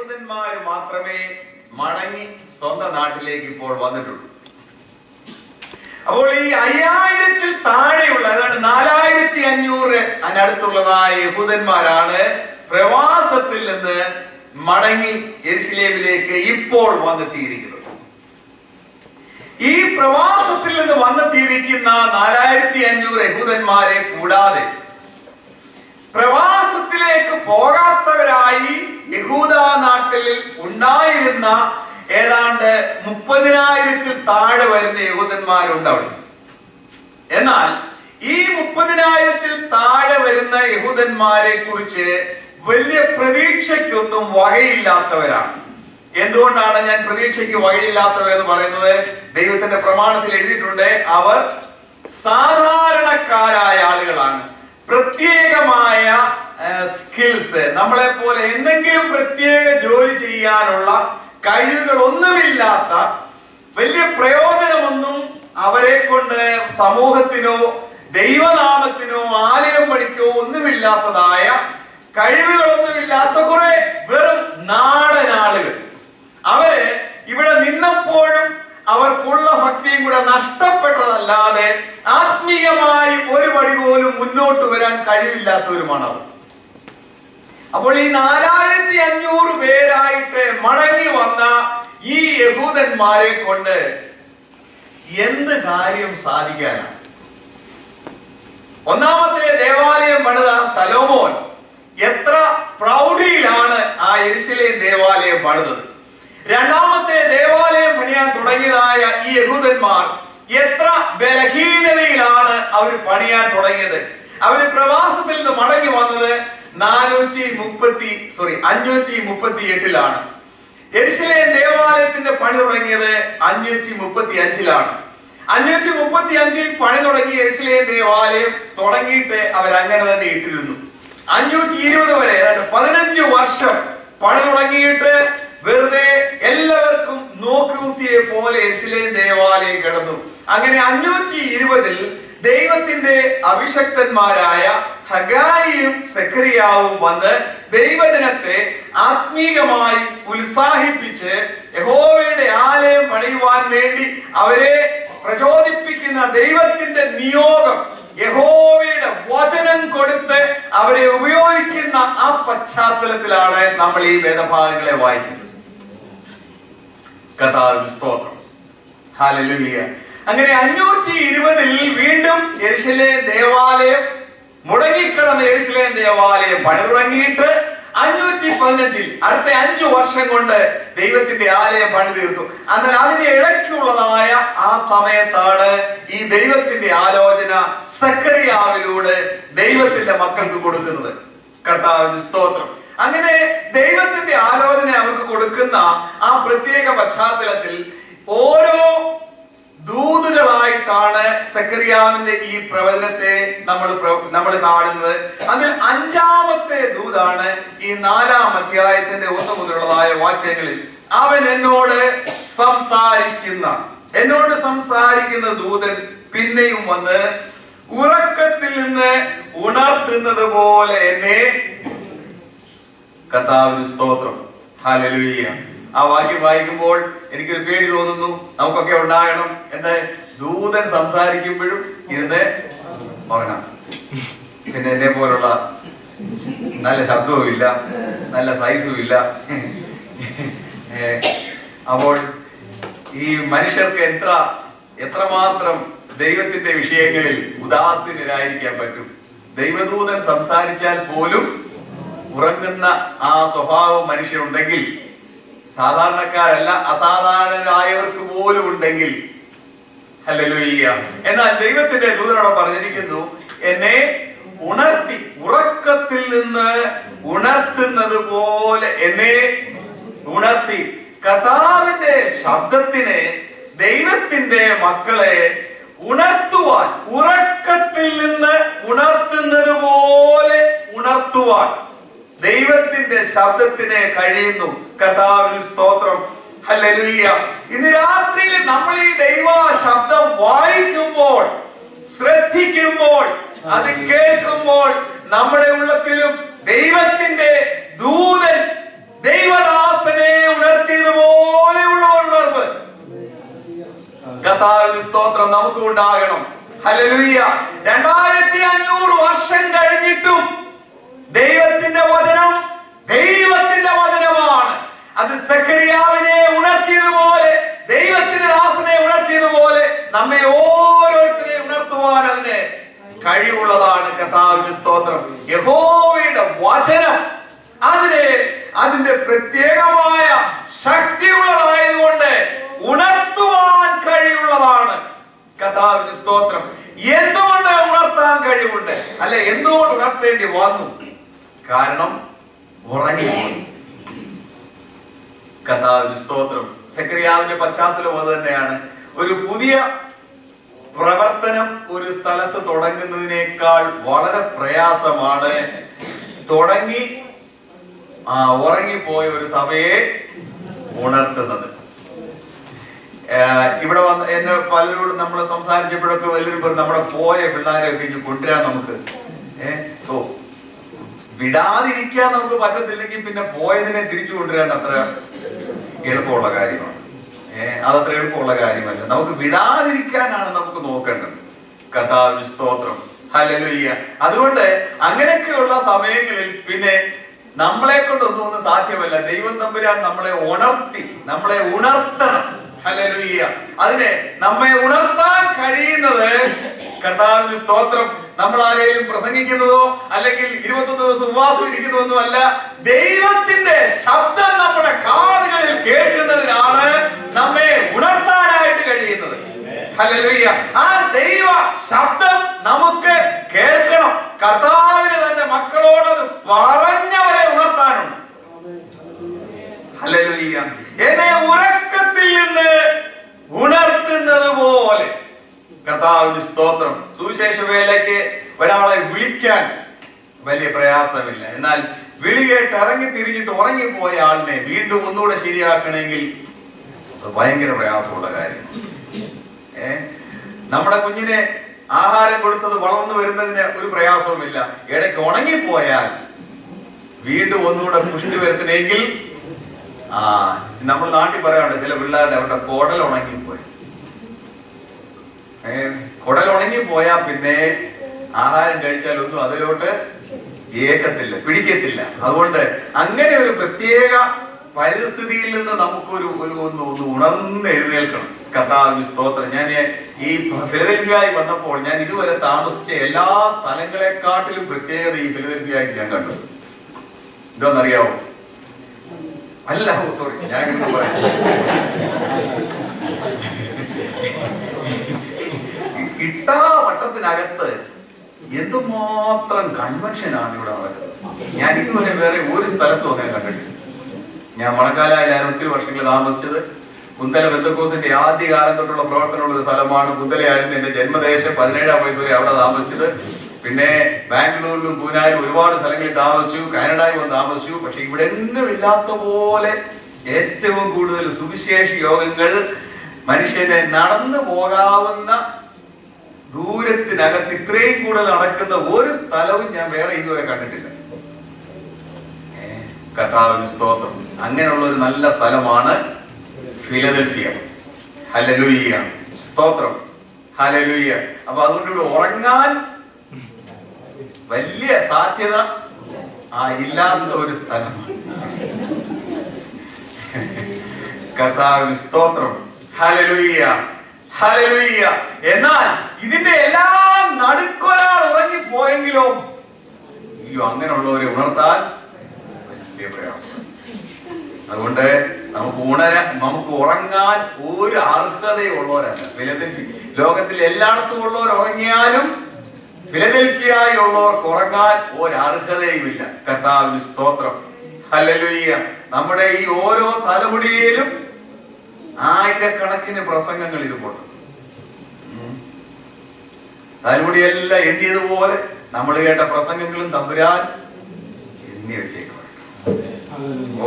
യഹൂദന്മാർ മാത്രമേ മടങ്ങി സ്വന്തം നാട്ടിലേക്ക് ഇപ്പോൾ വന്നിട്ടുള്ളൂ. അപ്പോൾ ഈ 5000-ൽ താഴെയുള്ള, അതാണ് 4500 അതിനടുത്തുള്ളതായ യഹൂദന്മാരാണ് പ്രവാസത്തിൽ നിന്ന് മടങ്ങി യെരുശലേമിലേക്ക് ഇപ്പോൾ വന്നെത്തിയിരിക്കുന്നത്. ഈ പ്രവാസത്തിൽ നിന്ന് വന്നെത്തിയിരിക്കുന്ന 4500 യഹൂദന്മാരെ കൂടാതെ പ്രവാസത്തിലേക്ക് പോകാത്തവരായി യഹൂദ നാട്ടിൽ ഉണ്ടായിരുന്ന ഏതാണ്ട് 30,000-ൽ താഴെ വരുന്ന യഹൂദന്മാരുണ്ട് അവിടെ. എന്നാൽ ഈ 30,000-ൽ താഴെ വരുന്ന യഹൂദന്മാരെ കുറിച്ച് വലിയ പ്രതീക്ഷയ്ക്കൊന്നും വകയില്ലാത്തവരാണ്. എന്തുകൊണ്ടാണ് ഞാൻ പ്രതീക്ഷയ്ക്ക് വകയില്ലാത്തവരെന്ന് പറയുന്നത്? ദൈവത്തിന്റെ പ്രമാണത്തിൽ എഴുതിയിട്ടുണ്ട്, അവർ സാധാരണക്കാരായ ആളുകളാണ്. പ്രത്യേകമായ സ്കിൽസ്, നമ്മളെ പോലെ എന്തെങ്കിലും പ്രത്യേക ജോലി ചെയ്യാനുള്ള കഴിവുകൾ ഒന്നുമില്ലാത്ത, വലിയ പ്രയോജനമൊന്നും അവരെ കൊണ്ട് സമൂഹത്തിനോ ദൈവനാമത്തിനോ ആലയം പണിക്കോ ഒന്നുമില്ലാത്തതായ, കഴിവുകളൊന്നുമില്ലാത്ത കുറെ വെറും നാടൻ ആളുകൾ. അവര് ഇവിടെ നിന്നപ്പോഴും അവർക്കുള്ള ഭക്തിയും കൂടെ നഷ്ടപ്പെട്ടതല്ലാതെ ആത്മീയമായി ഒരു പടി പോലും മുന്നോട്ട് വരാൻ കഴിവില്ലാത്തവരുമാണ് അവർ. അപ്പോൾ ഈ 4500 പേരായിട്ട് മടങ്ങി വന്ന ഈ യഹൂദന്മാരെ കൊണ്ട് എന്ത് കാര്യം സാധിക്കാനാണ്? ഒന്നാമത്തെ ദേവാലയം പണിത ശലോമോൻ എത്ര പ്രൗഢിയിലാണ് ആ യെരുശലേം ദേവാലയം പണിതത്. രണ്ടാമത്തെ ദേവാലയം പണിയാൻ തുടങ്ങിയതായ ഈ യഹൂദന്മാർ എത്ര ബലഹീനതയിലാണ് അവർ പണിയാൻ തുടങ്ങിയത്. അവര് പ്രവാസത്തിൽ നിന്ന് മടങ്ങി വന്നത് 538-ലാണ്. യെരുശലേം ദേവാലയത്തിന്റെ പണി തുടങ്ങിയത് 535-ലാണ്. 535-ൽ പണി തുടങ്ങിയ യെരുശലേം ദേവാലയം തുടങ്ങിയിട്ട് അവരങ്ങനെ തന്നെ ഇട്ടിരുന്നു. 520 വരെ, അതായത് 15 വർഷം പണി തുടങ്ങിയിട്ട് വെറുതെ എല്ലാവർക്കും നോക്കുകുത്തിയെ പോലെ യെരുശലേം ദേവാലയം കിടന്നു. അങ്ങനെ 520-ൽ ദൈവത്തിന്റെ അഭിഷക്തന്മാരായ ഹഗായിയും സെഖരിയാവും വന്ന് ദൈവജനത്തെ ആത്മീകമായി ഉത്സാഹിപ്പിച്ച് യഹോവയുടെ ആലയം പണിയുവാൻ വേണ്ടി അവരെ പ്രചോദിപ്പിക്കുന്ന ദൈവത്തിന്റെ നിയോഗം, യഹോവയുടെ വചനം കൊടുത്ത് അവരെ ഉപയോഗിക്കുന്ന ആ പശ്ചാത്തലത്തിലാണ് നമ്മൾ ഈ വേദഭാഗങ്ങളെ വായിക്കുന്നത്. കർത്താവിന് സ്തോത്രം, ഹല്ലേലൂയ. അങ്ങനെ 520-ൽ വീണ്ടും യെരുശലേം ദേവാലയം, മുടങ്ങിക്കിടന്ന യെരുശലേം ദേവാലയം പണി തുടങ്ങിയിട്ട് 515-ൽ അടുത്ത 5 വർഷം കൊണ്ട് ദൈവത്തിന്റെ ആലയം പണി തീർത്തു. എന്നാൽ അതിന് ഇടയ്ക്കുള്ളതായ ആ സമയത്താണ് ഈ ദൈവത്തിന്റെ ആലോചന സെഖരിയാവിലൂടെ ദൈവത്തിന്റെ മക്കൾക്ക് കൊടുക്കുന്നത്. കർത്താവിന് സ്തോത്രം. അങ്ങനെ ദൈവത്തിന്റെ ആലോചന അവർക്ക് കൊടുക്കുന്ന ആ പ്രത്യേക പശ്ചാത്തലത്തിൽ ഓരോ ദൂതുകളായിട്ടാണ് സെഖരിയാവിന്റെ ഈ പ്രവചനത്തെ നമ്മൾ കാണുന്നത്. അതിൽ 5-ാമത്തെ ദൂതാണ് ഈ 4-ാം അധ്യായത്തിന്റെ 1 മുതലുള്ളതായ വാക്യങ്ങളിൽ. അവൻ എന്നോട് സംസാരിക്കുന്ന ദൂതൻ പിന്നെയും വന്ന് ഉറക്കത്തിൽ നിന്ന് ഉണർത്തുന്നത് പോലെ എന്നെ. കർത്താവിന് സ്തോത്രം, ഹല്ലേലൂയ. ആ വാക്യം വായിക്കുമ്പോൾ എനിക്കൊരു പേടി തോന്നുന്നു. നമുക്കൊക്കെ ഉണ്ടാകണം, എന്താ, ദൂതൻ സംസാരിക്കുമ്പോഴും ഇരുന്ന് ഉറങ്ങാം. പിന്നെ എന്നെ പോലുള്ള നല്ല ശബ്ദവും ഇല്ല, നല്ല സൈസും ഇല്ല. അപ്പോൾ ഈ മനുഷ്യർക്ക് എത്രമാത്രം ദൈവത്തിന്റെ വിഷയങ്ങളിൽ ഉദാസീനരായിരിക്കാൻ പറ്റും. ദൈവദൂതൻ സംസാരിച്ചാൽ പോലും ഉറങ്ങുന്ന ആ സ്വഭാവം മനുഷ്യനുണ്ടെങ്കിൽ, സാധാരണക്കാരല്ല അസാധാരണരായവർക്ക് പോലും ഉണ്ടെങ്കിൽ, ഹല്ലേലൂയ. എന്നാൽ ദൈവത്തിന്റെ ദൂതനോട് പറഞ്ഞിരിക്കുന്നു, എന്നെ ഉണർത്തി, ഉറക്കത്തിൽ നിന്ന് ഉണർത്തുന്നത് പോലെ എന്നെ ഉണർത്തി. കർത്താവിന്റെ ശബ്ദത്തിനെ, ദൈവത്തിന്റെ മക്കളെ ഉണർത്തുവാൻ, ഉറക്കത്തിൽ നിന്ന് ഉണർത്തുന്നത് പോലെ ഉണർത്തുവാൻ ദൈവത്തിന്റെ ശബ്ദത്തിന് കഴിയുന്നു. കർത്താവിന് സ്തോത്രം, ഹല്ലേലൂയ. ഇന്ന് രാത്രിയിൽ നമ്മൾ ഈ ദൈവ ശബ്ദം വായിക്കുമ്പോൾ, ശ്രദ്ധിക്കുമ്പോൾ, അത് കേൾക്കുമ്പോൾ നമ്മുടെ ഉള്ളത്തിലും ദൈവത്തിന്റെ ദൂതൻ, ദൈവദാസ സ്തോത്രം നമുക്ക് ഉണ്ടാകണം. ഹല്ലേലൂയ. 2500 വർഷം കഴിഞ്ഞിട്ടും ദൈവത്തിന്റെ വചനം ദൈവത്തിന്റെ വചനമാണ്. അത് സെഖരിയാവിനെ ഉണർത്തിയതുപോലെ, ദൈവത്തിന്റെ ദാസനെ ഉണർത്തിയതുപോലെ നമ്മെ ഓരോരുത്തരെയും ഉണർത്തുവാൻ അതിന് കഴിവുള്ളതാണ്. കർത്താവിന്റെ സ്തോത്രം. യഹോവയുടെ വചനം അതിന്റെ പ്രത്യേകമായ ശക്തിയുള്ളതായതുകൊണ്ട് ഉണർത്തുവാൻ കഴിവുള്ളതാണ്. കർത്താവിന്റെ സ്തോത്രം. എന്തുകൊണ്ട് ഉണർത്താൻ കഴിവുണ്ട്? അല്ലെ, എന്തുകൊണ്ട് ഉണർത്തേണ്ടി വന്നു? കാരണം ഉറങ്ങിപ്പോയി. കർത്താവിന്റെ സ്തോത്രം. സെഖരിയാവിന്റെ പശ്ചാത്തലം അത് തന്നെയാണ്. ഒരു പുതിയ പ്രവർത്തനം ഒരു സ്ഥലത്ത് തുടങ്ങുന്നതിനേക്കാൾ വളരെ പ്രയാസമാണ് തുടങ്ങി ഉറങ്ങിപ്പോയ ഒരു സഭയെ ഉണർത്തുന്നത്. ഇവിടെ വന്ന് എന്നെ പലരോടും നമ്മൾ സംസാരിച്ചപ്പോഴൊക്കെ എല്ലാവരും നമ്മുടെ പോയ പിള്ളേരെയൊക്കെ ഇനി കൊണ്ടുവരാൻ നമുക്ക് വിടാതിരിക്കാൻ നമുക്ക് പറ്റത്തില്ലെങ്കിൽ പിന്നെ പോയതിനെ തിരിച്ചു കൊണ്ടുവരാൻ അത്ര എളുപ്പമുള്ള കാര്യമാണ്. അതത്ര എളുപ്പമുള്ള കാര്യമല്ല. നമുക്ക് വിടാതിരിക്കാനാണ് നമുക്ക് നോക്കേണ്ടത്. കർത്താവിന്റെ സ്തോത്രം. ഹല്ലേലൂയ. അതുകൊണ്ട് അങ്ങനെയൊക്കെയുള്ള സമയങ്ങളിൽ പിന്നെ നമ്മളെ കൊണ്ടൊന്നും സാധ്യമല്ല. ദൈവം തമ്പുരാൻ നമ്മളെ ഉണർത്തണം. ഹല്ലേലൂയ. അതിനെ നമ്മെ ഉണർത്താൻ കഴിയുന്നത് കർത്താവിന്റെ സ്തോത്രം നമ്മൾ ആരെങ്കിലും പ്രസംഗിക്കുന്നതോ അല്ലെങ്കിൽ 21 ദിവസം ഉപവാസം ഇരിക്കുന്നതൊന്നും അല്ല. ദൈവത്തിന്റെ ശബ്ദം നമ്മുടെ കാതുകളിൽ കേൾക്കുന്നതിനാണ് നമ്മെ ഉണർത്താനായിട്ട് കഴിയുന്നത്. ഹല്ലേലൂയ. ആ ദൈവ ശബ്ദം നമുക്ക് കേൾക്കണം. കർത്താവിന് തന്റെ മക്കളോടത് പറഞ്ഞവരെ ഉണർത്താനുണ്ട്. ഹല്ലേലൂയ. എന്നെ ഉറക്കത്തിൽ നിന്ന് ഉണർത്തുന്നത് പോലെ. കർത്താവിന്റെ സ്തോത്രം. സുവിശേഷ വേലയ്ക്ക് ഒരാളെ വിളിക്കാൻ വലിയ പ്രയാസമില്ല. എന്നാൽ വിളി കേട്ട് ഇറങ്ങി തിരിഞ്ഞിട്ട് ഉറങ്ങിപ്പോയ ആളിനെ വീണ്ടും ഒന്നുകൂടെ ശരിയാക്കണമെങ്കിൽ ഭയങ്കര പ്രയാസമുള്ള കാര്യം. നമ്മുടെ കുഞ്ഞിനെ ആഹാരം കൊടുത്തത് വളർന്നു വരുന്നതിന് ഒരു പ്രയാസവുമില്ല. ഇടയ്ക്ക് ഉണങ്ങിപ്പോയാൽ വീണ്ടും ഒന്നുകൂടെ പുഷ്ടി വരുത്തണമെങ്കിൽ നമ്മൾ നാട്ടിൽ പറയാറുണ്ട്, ചില പിള്ളേരുടെ അവരുടെ കുടൽ ഉണങ്ങിപ്പോയി. കുടൽ ഉണങ്ങിപ്പോയാൽ പിന്നെ ആഹാരം കഴിച്ചാൽ ഒന്നും അതിലോട്ട് ഏക്കത്തില്ല, പിടിക്കത്തില്ല. അതുകൊണ്ട് അങ്ങനെ ഒരു പ്രത്യേക പരിസ്ഥിതിയിൽ നിന്ന് നമുക്കൊരു ഒന്ന് ഉണർന്ന് എഴുന്നേൽക്കണം. കർത്താവിന്റെ സ്തോത്രം. ഞാൻ ഈ ഫിലദൽഫിയായി വന്നപ്പോൾ ഞാൻ ഇതുവരെ താമസിച്ച എല്ലാ സ്ഥലങ്ങളെക്കാട്ടിലും പ്രത്യേകത ഈ ഫിലദൽഫിയായി ഞാൻ കണ്ടു. എന്താണെന്നറിയാവോ? അല്ല, സോറി, ഞാൻ പറയാം. ഇട്ടാവട്ടത്തിനകത്ത് എന്തുമാത്രം കൺവെൻഷനാണ് ഇവിടെ നടക്കുന്നത്. ഞാൻ ഇതുവരെ വേറെ ഒരു സ്ഥലത്തും അങ്ങനെ കണ്ടിട്ടില്ല. ഞാൻ മണക്കാലായാലും ഒത്തിരി വർഷങ്ങൾ താമസിച്ചത് കുന്തല ബന്ധക്കോസിന്റെ ആദ്യകാലം തൊട്ടുള്ള പ്രവർത്തനമുള്ള ഒരു സ്ഥലമാണ്. കുന്തലയായിരുന്നു എന്റെ ജന്മദേശം. 17-ാം വയസ്സ് വരെ അവിടെ താമസിച്ചത്. പിന്നെ ബാംഗ്ലൂരിലും പൂനാലും ഒരുപാട് സ്ഥലങ്ങളിൽ താമസിച്ചു. കാനഡയിൽ വന്ന് താമസിച്ചു. പക്ഷെ ഇവിടെ എങ്ങും ഇല്ലാത്ത പോലെ ഏറ്റവും കൂടുതൽ സുവിശേഷ യോഗങ്ങൾ മനുഷ്യനെ നടന്നു പോകാവുന്ന ദൂരത്തിനകത്ത് ഇത്രയും കൂടുതൽ നടക്കുന്ന ഒരു സ്ഥലവും ഞാൻ വേറെ ഇതുവരെ കണ്ടിട്ടില്ല. കർത്താവിന്റെ സ്തോത്രം. അങ്ങനെയുള്ള ഒരു നല്ല സ്ഥലമാണ് ഫിലദൽഫിയ. ഹല്ലേലൂയ. സ്തോത്രം. ഹല്ലേലൂയ. അപ്പൊ അതുകൊണ്ട് ഇവിടെ ഉറങ്ങാൻ വലിയ സാധ്യത ഇല്ലാത്ത ഒരു സ്ഥലമാണ്. കർത്താവിന്റെ സ്തോത്രം. ഹല്ലേലൂയ. ഹല്ലേലൂയ. എന്നാൽ ഇതിന്റെ എല്ലാം നടുക്കൊരാൾ ഉറങ്ങിപ്പോയെങ്കിലോ അങ്ങനെയുള്ളവരെ ഉണർത്താൻ വലിയ പ്രയാസമാണ്. അതുകൊണ്ട് നമുക്ക് ഉറങ്ങാൻ ഒരു അർഹതയുള്ളവരല്ല. ലോകത്തിൽ എല്ലായിടത്തും ഉള്ളവർ ഉറങ്ങിയാലും ഫിലദൽഫിയയിലുള്ളവർക്ക് ഉറങ്ങാൻ ഒരു അർഹതയുമില്ല. കർത്താവിന് സ്തോത്രം. ഹല്ലേലൂയ. നമ്മുടെ ഈ ഓരോ തലമുടിയിലും ആയിരക്കണക്കിന് പ്രസംഗങ്ങൾ ഇരിപ്പുണ്ട്. തലമുടിയെല്ലാം എണ്ണിയതുപോലെ നമ്മൾ കേട്ട പ്രസംഗങ്ങളും തമ്പുരാൻ എണ്ണി വെച്ചേക്കും.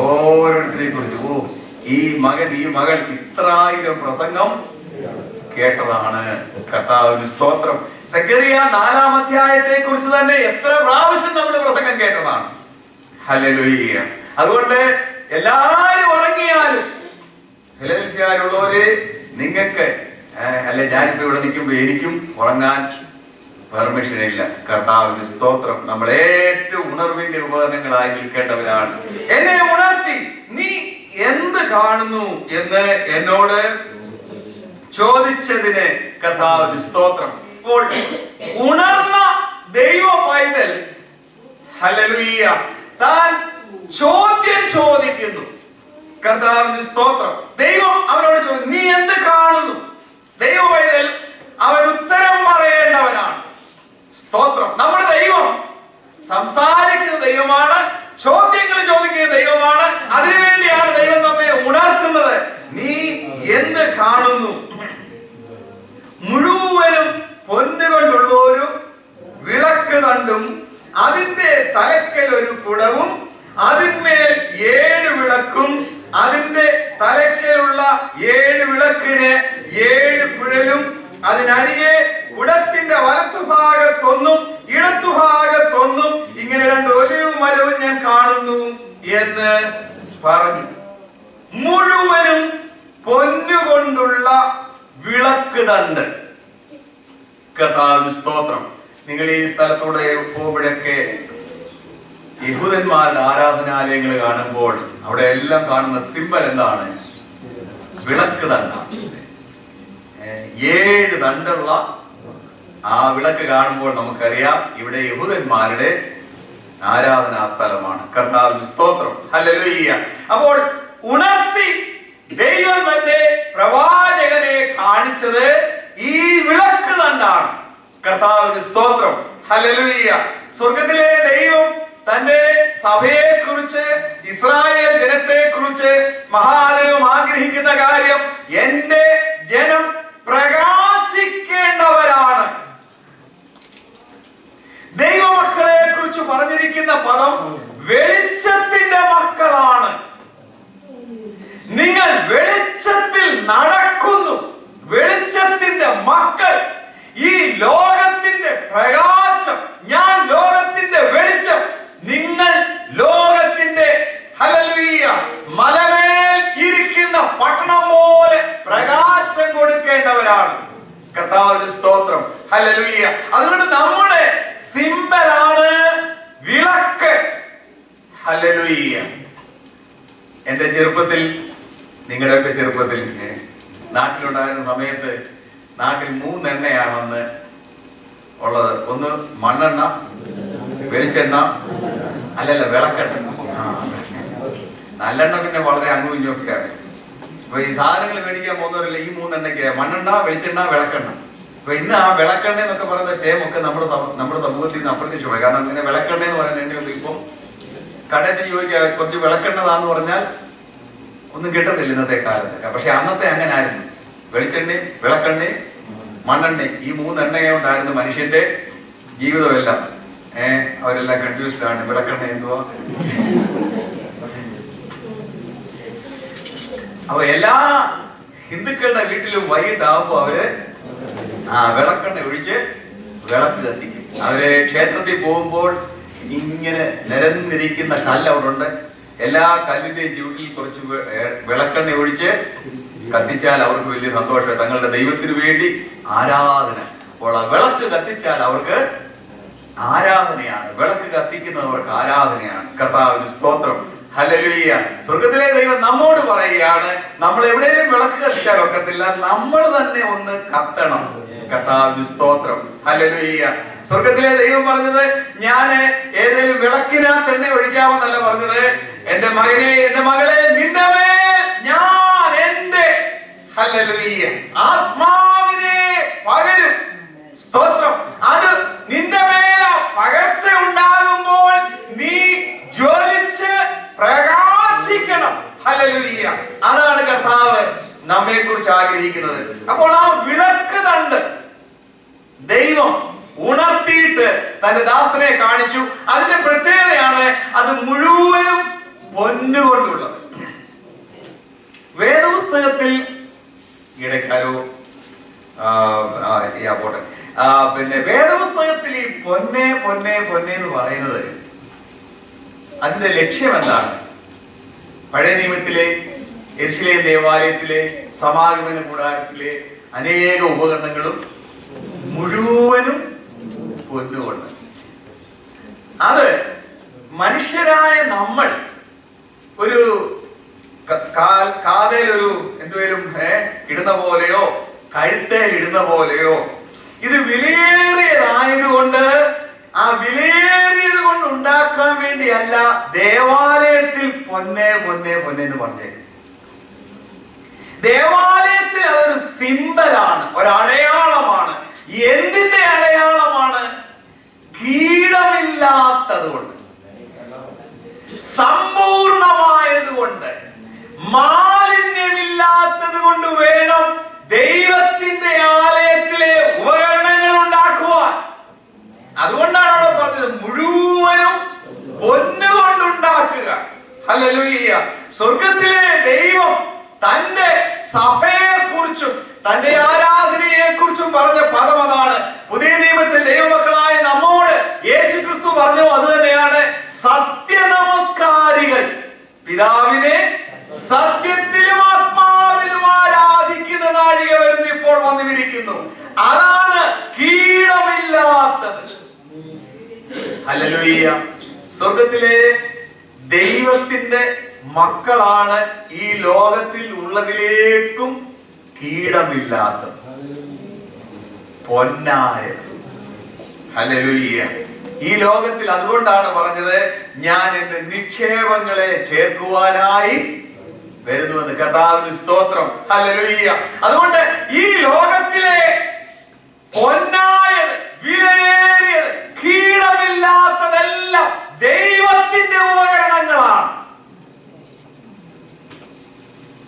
ഓരോരുത്തരെ കുറിച്ച് ഈ മകൾ ഇത്രായിരം പ്രസംഗം കേട്ടതാണ്. കർത്താവിന് സ്തോത്രം. സെഖരിയ 4-ാം അധ്യായത്തെ കുറിച്ച് തന്നെ എത്ര പ്രാവശ്യം നമ്മൾ പ്രസംഗം കേട്ടതാണ്. ഹല്ലേലൂയ. അതുകൊണ്ട് എല്ലാരും ഉറങ്ങിയാലും ഫിലദൽഫിയയിലുള്ളവരെ നിങ്ങൾക്ക് അല്ലെ ഞാനിപ്പോ ഇവിടെ നിൽക്കുമ്പോ എനിക്കും ഉറങ്ങാൻ പെർമിഷൻ ഇല്ല. കർത്താവിന് സ്തോത്രം. നമ്മൾ ഏറ്റവും ഉണർവിന്റെ ഉപകരണങ്ങളായി നിൽക്കേണ്ടവരാണ്. എന്നെ ഉണർത്തി നീ എന്ത് കാണുന്നു എന്ന് എന്നോട് ചോദിച്ചതിന് കർത്താവിന് സ്തോത്രം. ഇപ്പോൾ ഉണർന്ന ദൈവ പൈതൽ ഹല്ലേലൂയ താൻ ചോദ്യം ചോദിക്കുന്നു. കർത്താവിന് സ്തോത്രം. ദൈവം അവനോട് ചോദിച്ചു, നീ എന്ത് കാണുന്നു? ദൈവ പൈതൽ അവൻ ഉത്തരം പറയേണ്ടവനാണ്. സ്തോത്രം. നമ്മുടെ ദൈവം സംസാരിക്കുന്ന ദൈവമാണ്, ചോദ്യങ്ങൾ ചോദിക്കുന്ന ദൈവമാണ്. അതിനുവേണ്ടിയാണ് ദൈവം നമ്മെ ഉണർത്തുന്നത്. നീ എന്ത് കാണുന്നു? മുഴുവനും പൊന്നുകൊണ്ടുള്ള ഒരു വിളക്ക് തണ്ടും അതിന്റെ തലക്കൽ ഒരു കുടവും അതിന്മേൽ 7 വിളക്കും അതിന്റെ തലക്കലുള്ള 7 വിളക്കിന് 7 പിഴലും അതിനരികെ കുടത്തിന്റെ വലത്തുഭാഗത്തൊന്നും ഇടത്തുഭാഗത്തൊന്നും ഇങ്ങനെ 2 ഒലിവ് മരവും ഞാൻ കാണുന്നു എന്ന് പറഞ്ഞു. മുഴുവനും പൊന്നുകൊണ്ടുള്ള വിളക്ക് തണ്ട്. കർത്താവിന് സ്തോത്രം. നിങ്ങൾ ഈ സ്ഥലത്തൂടെ പോകുമ്പോഴൊക്കെ യഹൂദന്മാരുടെ ആരാധനാലയങ്ങൾ കാണുമ്പോൾ അവിടെ എല്ലാം കാണുന്ന സിംബൽ എന്താണ്? വിളക്ക് തണ്ടാണ്. 7 തണ്ടുള്ള ആ വിളക്ക് കാണുമ്പോൾ നമുക്കറിയാം ഇവിടെ യഹൂദന്മാരുടെ ആരാധനാ സ്ഥലമാണ്. കർത്താവിന് സ്തോത്രം. ഹല്ലേലൂയ. അപ്പോൾ ഉണർത്തി ദൈവം തന്റെ പ്രവാചകനെ കാണിച്ചത് ഈ വിളക്ക് തണ്ടാണ്. കർത്താവിന് സ്തോത്രം. ഹല്ലേലൂയ. സ്വർഗത്തിലെ ദൈവം തന്റെ സഭയെ കുറിച്ച്, ഇസ്രായേൽ ജനത്തെ കുറിച്ച് മഹാദൈവം ആഗ്രഹിക്കുന്ന കാര്യം, എന്റെ ജനം പ്രകാശിക്കേണ്ടവരാണ്. ദൈവമക്കളെ കുറിച്ച് പറഞ്ഞിരിക്കുന്ന പദം വെളിച്ചത്തിന്റെ മക്കളാണ്. നിങ്ങൾ വെളിച്ചത്തിൽ നടക്കുന്നു. വെളിച്ചത്തിന്റെ മക്കൾ. ഈ ലോകത്തിന്റെ പ്രകാശം. ഞാൻ ലോകത്തിന്റെ വെളിച്ചം. നിങ്ങൾ ലോകത്തിന്റെ ഹല്ലേലൂയ മലമേൽ ഇരിക്കുന്ന പട്ടണം പോലെ പ്രകാശം കൊടുക്കേണ്ടവരാണ്. കർത്താവിന്റെ സ്തോത്രം. ഹല്ലേലൂയ. അതുകൊണ്ട് നമ്മുടെ സിംബലാണ് വിളക്ക്. ഹല്ലേലൂയ. എന്റെ ചെറുപ്പത്തിൽ, നിങ്ങളുടെയൊക്കെ ചെറുപ്പത്തിൽ നാട്ടിലുണ്ടായിരുന്ന സമയത്ത് നാട്ടിൽ 3 എണ്ണയാണെന്ന് ഉള്ളത്. ഒന്ന് മണ്ണെണ്ണ, വെളിച്ചെണ്ണ, അല്ലല്ല വിളക്കെണ്ണ. നല്ലെണ്ണ പിന്നെ വളരെ അങ്ങും ഇങ്ങൊക്കെയാണ്. അപ്പൊ ഈ സാധനങ്ങൾ മേടിക്കാൻ പോകുന്നവരല്ല ഈ 3 എണ്ണയ്ക്ക് മണ്ണെണ്ണ, വെളിച്ചെണ്ണ, വിളക്കെണ്ണ. അപ്പൊ ഇന്ന് ആ വിളക്കെണ്ണ എന്നൊക്കെ പറയുന്ന ടേമൊക്കെ നമ്മുടെ സമൂഹത്തിൽ നിന്ന് അപ്രത്യക്ഷമായി. കാരണം ഇങ്ങനെ വിളക്കെണ്ണ എന്ന് പറയുന്ന എണ്ണയൊന്നും ഇപ്പം കടയിൽ ചോദിക്കുക കുറച്ച് വിളക്കെണ്ണതാന്ന് പറഞ്ഞാൽ ഒന്നും കിട്ടത്തില്ല ഇന്നത്തെ കാലത്ത്. പക്ഷെ അന്നത്തെ അങ്ങനെ ആയിരുന്നു. വെളിച്ചെണ്ണയും വിളക്കെണ്ണയും മണ്ണെണ്ണയും ഈ 3 എണ്ണയുണ്ടായിരുന്നു മനുഷ്യന്റെ ജീവിതമെല്ലാം. അവരെല്ലാം കൺഫ്യൂസ്ഡ് ആണ്. വിളക്കെണ്ണ എന്തുവാ? അപ്പൊ എല്ലാ ഹിന്ദുക്കളുടെ വീട്ടിലും വൈകിട്ടാവുമ്പോ അവര് വിളക്കെണ്ണ ഒഴിച്ച് വിളക്ക് കത്തിക്കും. അവര് ക്ഷേത്രത്തിൽ പോകുമ്പോൾ ഇങ്ങനെ നിരന്നിരിക്കുന്ന കല്ല് അവിടെ ഉണ്ട്. എല്ലാ കല്ലിന്റെയും ചുവട്ടിൽ കുറച്ച് വിളക്കെണ്ണ ഒഴിച്ച് കത്തിച്ചാൽ അവർക്ക് വലിയ സന്തോഷം. തങ്ങളുടെ ദൈവത്തിന് വേണ്ടി ആരാധന. അപ്പോൾ ആ വിളക്ക് കത്തിച്ചാൽ അവർക്ക് ആരാധനയാണ്. വിളക്ക് കത്തിക്കുന്നവർക്ക് ആരാധനയാണ്. കർത്താവിന് സ്തോത്രം. ഹല്ലേലൂയ. സ്വർഗത്തിലെ ദൈവം നമ്മോട് പറയുകയാണ്, നമ്മൾ എവിടെയെങ്കിലും വിളക്ക് കത്തിച്ചാൽ ഒക്കത്തില്ല, നമ്മൾ തന്നെ ഒന്ന് കത്തണം. കർത്താവിന് സ്തോത്രം. ഹല്ലേലൂയ. സ്വർഗത്തിലെ ദൈവം പറഞ്ഞത് ഞാൻ ഏതെങ്കിലും വിളക്കിനകത്ത് എണ്ണ ഒഴിക്കാമെന്നല്ല പറഞ്ഞത്. എന്റെ മകനെ, എന്റെ മകളെ, നിന്റെ മേൽ ഞാൻ എന്റെ ഹല്ലേലൂയ ആത്മാവിനെ പകരും. സ്തോത്രം. അത് നിന്റെ മേൽ പകർച്ച ഉണ്ടാകുമ്പോൾ നീ ജ്വലിച്ച് പ്രകാശിക്കണം. ഹല്ലേലൂയ. അതാണ് കർത്താവ് നമ്മെ കുറിച്ച് ആഗ്രഹിക്കുന്നത്. അപ്പോൾ ആ വിളക്ക് തണ്ട് ദൈവം ഉണർത്തിയിട്ട് തന്റെ ദാസനെ കാണിച്ചു. അതിന്റെ പ്രത്യേകതയാണ് അത് മുഴുവനും പൊന്നുകൊണ്ടുള്ളത്. വേദപുസ്തകത്തിൽ ഇടയ്ക്കാരോ പോട്ടെ പിന്നെ വേദപുസ്തകത്തിൽ ഈ പൊന്നെ പൊന്നെ പൊന്നെ എന്ന് പറയുന്നത് അതിന്റെ ലക്ഷ്യം എന്താണ്? പഴയ നിയമത്തിലെ യെരുശലേം ദേവാലയത്തിലെ സമാഗമന കൂടാരത്തിലെ അനേക ഉപകരണങ്ങളും മുഴുവനും പൊന്നുകൊണ്ട്. അത് മനുഷ്യരായ നമ്മൾ ഒരു കാതേലൊരു എന്തുവരും ഇടുന്ന പോലെയോ കഴുത്തേൽ ഇടുന്ന പോലെയോ ഇത് വിലയേറിയതായതുകൊണ്ട് ആ വിലയേറിയത് കൊണ്ട് ഉണ്ടാക്കാൻ വേണ്ടിയല്ല ദേവാലയത്തിൽ പൊന്നെ പൊന്നെ പൊന്നെ എന്ന് പറഞ്ഞേക്കും. ദേവാലയത്തിൽ അതൊരു സിംബലാണ്, ഒരടയാളമാണ്. എന്തിന്റെ അടയാളമാണ്? കീടമില്ലാത്തത് കൊണ്ട്, സമ്പൂർണമായതുകൊണ്ട്, മാലിന്യമില്ലാത്തത് കൊണ്ട് വേണം ദൈവത്തിന്റെ ആലയത്തിലെ ഉപകരണങ്ങൾ ഉണ്ടാക്കുവാൻ. അതുകൊണ്ടാണ് അവിടെ പറഞ്ഞത് മുഴുവനും പൊന്നുകൊണ്ടുണ്ടാക്കുക. ഹല്ലേലൂയ. സ്വർഗത്തിലെ ദൈവം തന്റെ സഭയെ കുറിച്ചും തന്റെ ആരാധനയെ കുറിച്ചും പറഞ്ഞ പദം അതാണ്. പുതിയ നിയമത്തിൽ ദൈവമക്കളായ നമ്മോട് യേശു ക്രിസ്തു പറഞ്ഞു അത് തന്നെയാണ്. സത്യനമസ്കാരികൾ പിതാവിനെ സത്യത്തിലും ആത്മാവിലും ആരാധിക്കുന്ന നാഴിക വരുന്നു, ഇപ്പോൾ വന്നുമിരിക്കുന്നു. അതാണ് കീടമില്ലാത്തത്. ഹല്ലേലൂയ. സ്വർഗത്തിലെ ദൈവത്തിന്റെ മക്കളാണ് ഈ ലോകത്തിൽ ഉള്ളതിലേക്കും കീടമില്ലാത്തത്, പൊന്നായത്. ഹല്ലേലൂയ. ഈ ലോകത്തിൽ അതുകൊണ്ടാണ് പറഞ്ഞത് ഞാൻ എന്റെ നിക്ഷേപങ്ങളെ ചേർക്കുവാനായി വരുന്നുവെന്ന്. കർത്താവിന് സ്തോത്രം. ഹല്ലേലൂയ. അതുകൊണ്ട് ഈ ലോകത്തിലെ പൊന്നായത്, വിലയേറിയത്, കീടമില്ലാത്തതെല്ലാം ദൈവത്തിന്റെ ഉപകരണങ്ങളാണ്.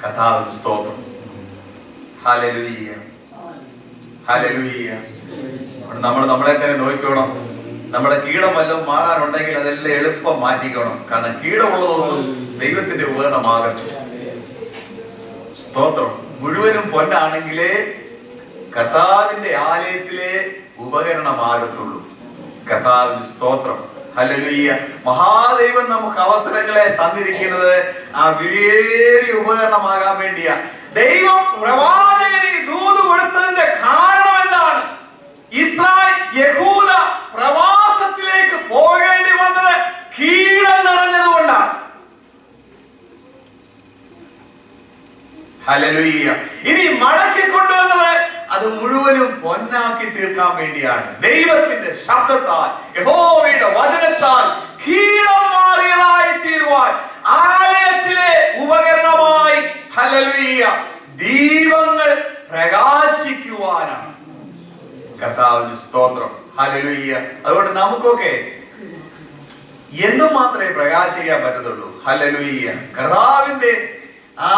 കർത്താവിന് സ്തോത്രം. ഹല്ലേലൂയ. ഹല്ലേലൂയ. നമ്മൾ നമ്മളെ തന്നെ നോക്കിക്കോണം. നമ്മുടെ കീടം വല്ലതും മാറാനുണ്ടെങ്കിൽ അതെല്ലാം എളുപ്പം മാറ്റിക്കണം. കാരണം കീടമുള്ളതൊന്നും ദൈവത്തിന്റെ ഉപകരണമാകട്ടെ. സ്തോത്രം. മുഴുവനും പൊന്നാണെങ്കിലേ കർത്താവിന്റെ ആലയത്തിലെ ഉപകരണമാകത്തുള്ളൂ. കർത്താവിന് സ്തോത്രം. ഹല്ലേലൂയ. മഹാദൈവം നമുക്ക് അവസരങ്ങളെ തന്നിരിക്കുന്നത് ആ വിലയേറിയ ഉപകരണമാകാൻ വേണ്ടിയാ. ദൈവം പ്രവാചകന് ദൂത് കൊടുത്തതിന്റെ കാരണം എന്താണ്? ഇസ്രായേൽ യഹൂദ പ്രവാസത്തിലേക്ക് പോകേണ്ടി വന്നത് കീടം നിറഞ്ഞത് കൊണ്ടാണ്. ഹല്ലേലൂയ. ഇനി മടക്കി കൊണ്ടുവന്നത് അത് മുഴുവനും പൊന്നാക്കി തീർക്കാൻ വേണ്ടിയാണ്. ദൈവത്തിന്റെ ശബ്ദത്താൽ, യഹോവയുടെ വചനത്താൽ കീടം മാറിയതായി തീരുവാൻ ആലയത്തിലെ ഉപകരണമായി ഹല്ലേലൂയ ദീപങ്ങൾ പ്രകാശിക്കുവാനാണ്. കർത്താവിന് സ്തോത്രം. ഹല്ലേലൂയ. അതുകൊണ്ട് നമുക്കൊക്കെ എന്നും മാത്രമേ പ്രകാശിക്കാൻ പറ്റത്തുള്ളൂ. ഹല്ലേലൂയ. കർത്താവിന്റെ ആ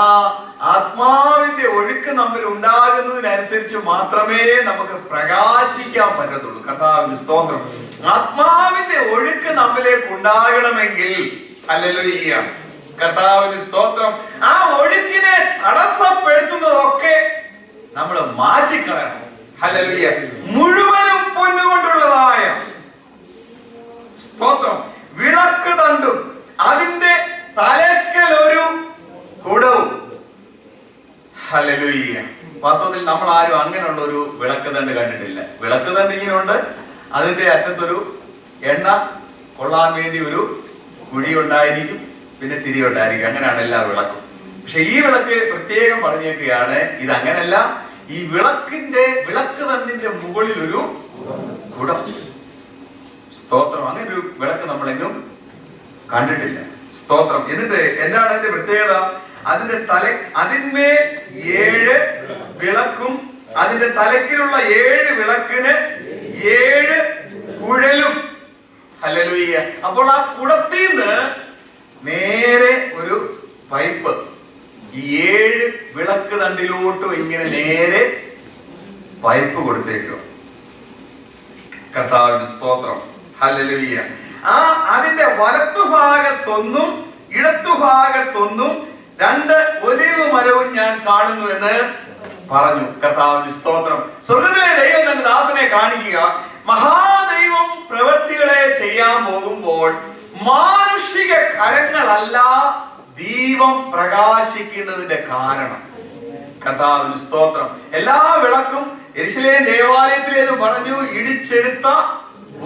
ആത്മാവിന്റെ ഒഴുക്ക് നമ്മിൽ ഉണ്ടാകുന്നതിനനുസരിച്ച് മാത്രമേ നമുക്ക് പ്രകാശിക്കാൻ പറ്റത്തുള്ളൂ. കർത്താവിന് സ്തോത്രം. ആത്മാവിന്റെ ഒഴുക്ക് നമ്മിലേക്ക് ഉണ്ടാകണമെങ്കിൽ ഹല്ലേലൂയ കർത്താവിന് സ്തോത്രം ആ ഒഴുക്കിനെ തടസ്സപ്പെടുത്തുന്നതൊക്കെ നമ്മൾ മാറ്റിക്കളയണം. ഹല്ലേലൂയ. മുഴുവനും പൊന്നുകൊണ്ടുള്ളതായ സ്തോത്രം വിളക്ക് തണ്ടും അതിന്റെ തലക്കൽ ഒരു കുടവും. ഹല്ലേലൂയ. വാസ്തവത്തിൽ നമ്മൾ ആരും അങ്ങനെയുള്ള ഒരു വിളക്ക് തണ്ട് കണ്ടിട്ടില്ല. വിളക്ക് തണ്ട് ഇങ്ങനെ ഉണ്ട്, അതിന്റെ അറ്റത്തൊരു എണ്ണ കൊള്ളാൻ വേണ്ടി ഒരു കുഴി ഉണ്ടായിരിക്കും, പിന്നെ തിരി ഉണ്ടായിരിക്കും. അങ്ങനെയാണ് എല്ലാ വിളക്കും. പക്ഷെ ഈ വിളക്ക് പ്രത്യേകം പറഞ്ഞേക്കുകയാണ് ഇത് അങ്ങനെയല്ല. ഈ വിളക്ക് തണ്ടിന്റെ മുകളിൽ ഒരു കുടം. സ്തോത്രം. അങ്ങനെ ഒരു വിളക്ക് നമ്മളെങ്ങും കണ്ടിട്ടില്ല. സ്തോത്രം. എന്നിട്ട് എന്താണ് അതിന്റെ പ്രത്യേകത? അതിന്മേൽ 7 വിളക്കും അതിന്റെ തലക്കിലുള്ള 7 വിളക്കിന് 7 കുഴലും. ഹല്ലേലൂയ. അപ്പോൾ ആ കുടത്തിൽ നിന്ന് നേരെ ഒരു പൈപ്പ് ഈ 7 വിളക്ക് തണ്ടിലോട്ടും ഇങ്ങനെ നേരെ പൈപ്പ് കൊടുത്തേക്കും. കർത്താവിന്റെ സ്തോത്രം. ഹല്ലേലൂയ. അതിന്റെ വലത്തുഭാഗത്തൊന്നും ഇടത്തുഭാഗത്തൊന്നും 2 ഒലിവ് മരവും ഞാൻ കാണുന്നു എന്ന് പറഞ്ഞു. കർത്താവിന്റെ സ്തോത്രം. സ്വർഗ്ഗത്തിലെ ദൈവം തന്റെ ദാസനെ കാണിക്കുക. മഹാദൈവം പ്രവൃത്തികളെ ചെയ്യാൻ പോകുമ്പോൾ മാനുഷിക കരങ്ങളല്ല ദീപം പ്രകാശിക്കുന്നതിന്റെ കാരണം. കർത്താവിന് സ്തോത്രം. എല്ലാ വിളക്കും യെരൂശലേം ദേവാലയത്തിലേത് പറഞ്ഞു ഇടിച്ചെടുത്ത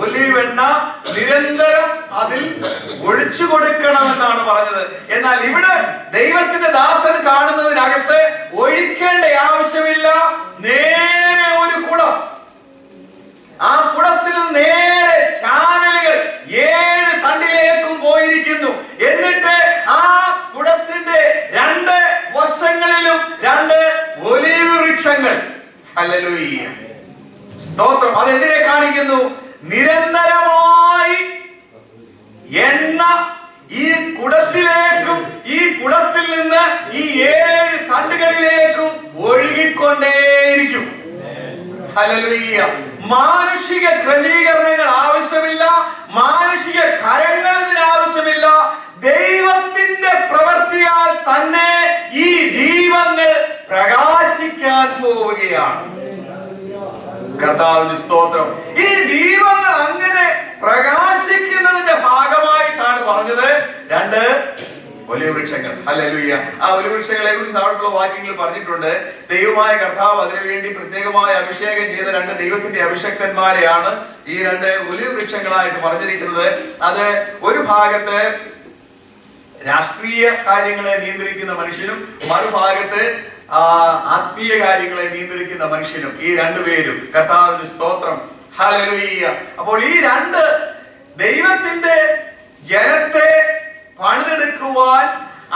ഒലിവെണ്ണ നിരന്തരം അതിൽ ഒഴിച്ചു കൊടുക്കണമെന്നാണ് പറഞ്ഞത്. എന്നാൽ ഇവിടെ ദൈവത്തിന്റെ ദാസൻ കാണുന്നതിനകത്ത് ഒഴിക്കേണ്ട ആവശ്യമില്ല. നേരെ ഒരു കുടം, ആ കുടത്തിൽ നേരെ ചാനലുകൾ 7 തണ്ടിലേക്കും പോയിരിക്കുന്നു. എന്നിട്ട് ആ കുടത്തിന്റെ 2 വശങ്ങളിലും 2 ഒലീവ് വൃക്ഷങ്ങൾ. ഹല്ലേലൂയ, സ്തോത്രം. അതെന്തിനെ കാണിക്കുന്നു? നിരന്തരമായി എണ്ണ ഈ കുടത്തിലേക്കും ഈ കുടത്തിൽ നിന്ന് ഈ 7 തണ്ടുകളിലേക്കും ഒഴുകിക്കൊണ്ടേയിരിക്കും. ഹല്ലേലൂയ. മാനുഷിക ക്രമീകരണങ്ങൾ ആവശ്യമില്ല, മാനുഷിക കരങ്ങൾ ഇതിന് ആവശ്യമില്ല. ദൈവത്തിന്റെ പ്രവൃത്തിയാൽ തന്നെ ഈ ദീപങ്ങൾ പ്രകാശിക്കാൻ പോവുകയാണ്. കർത്താവിന് സ്തോത്രം. ഈ ദീപങ്ങൾ അങ്ങനെ പ്രകാശിക്കുന്നതിന്റെ ഭാഗമായിട്ടാണ് പറഞ്ഞത് 2 ഒലിവ് വൃക്ഷങ്ങൾ. ഹല്ലേലൂയ. ആ ഒലിവ് വൃക്ഷങ്ങളെ കുറിച്ച് അവിടെയുള്ള വാക്യങ്ങൾ പറഞ്ഞിട്ടുണ്ട്. ദൈവമായ കർത്താവ് അതിനുവേണ്ടി പ്രത്യേകമായി അഭിഷേകം ചെയ്ത 2 ദൈവത്തിന്റെ അഭിഷക്തന്മാരെയാണ് ഈ 2 ഒലിവ് വൃക്ഷങ്ങളായിട്ട് പറഞ്ഞിരിക്കുന്നത്. അത് ഒരു ഭാഗത്ത് രാഷ്ട്രീയ കാര്യങ്ങളെ നിയന്ത്രിക്കുന്ന മനുഷ്യനും മറുഭാഗത്ത് ആത്മീയ കാര്യങ്ങളെ നിയന്ത്രിക്കുന്ന മനുഷ്യനും, ഈ 2 പേരും. കർത്താവിന് സ്തോത്രം. ഹല്ലേലൂയ. അപ്പോൾ ഈ 2 ദൈവത്തിന്റെ ജനത്തെ പണിതെടുക്കുവാൻ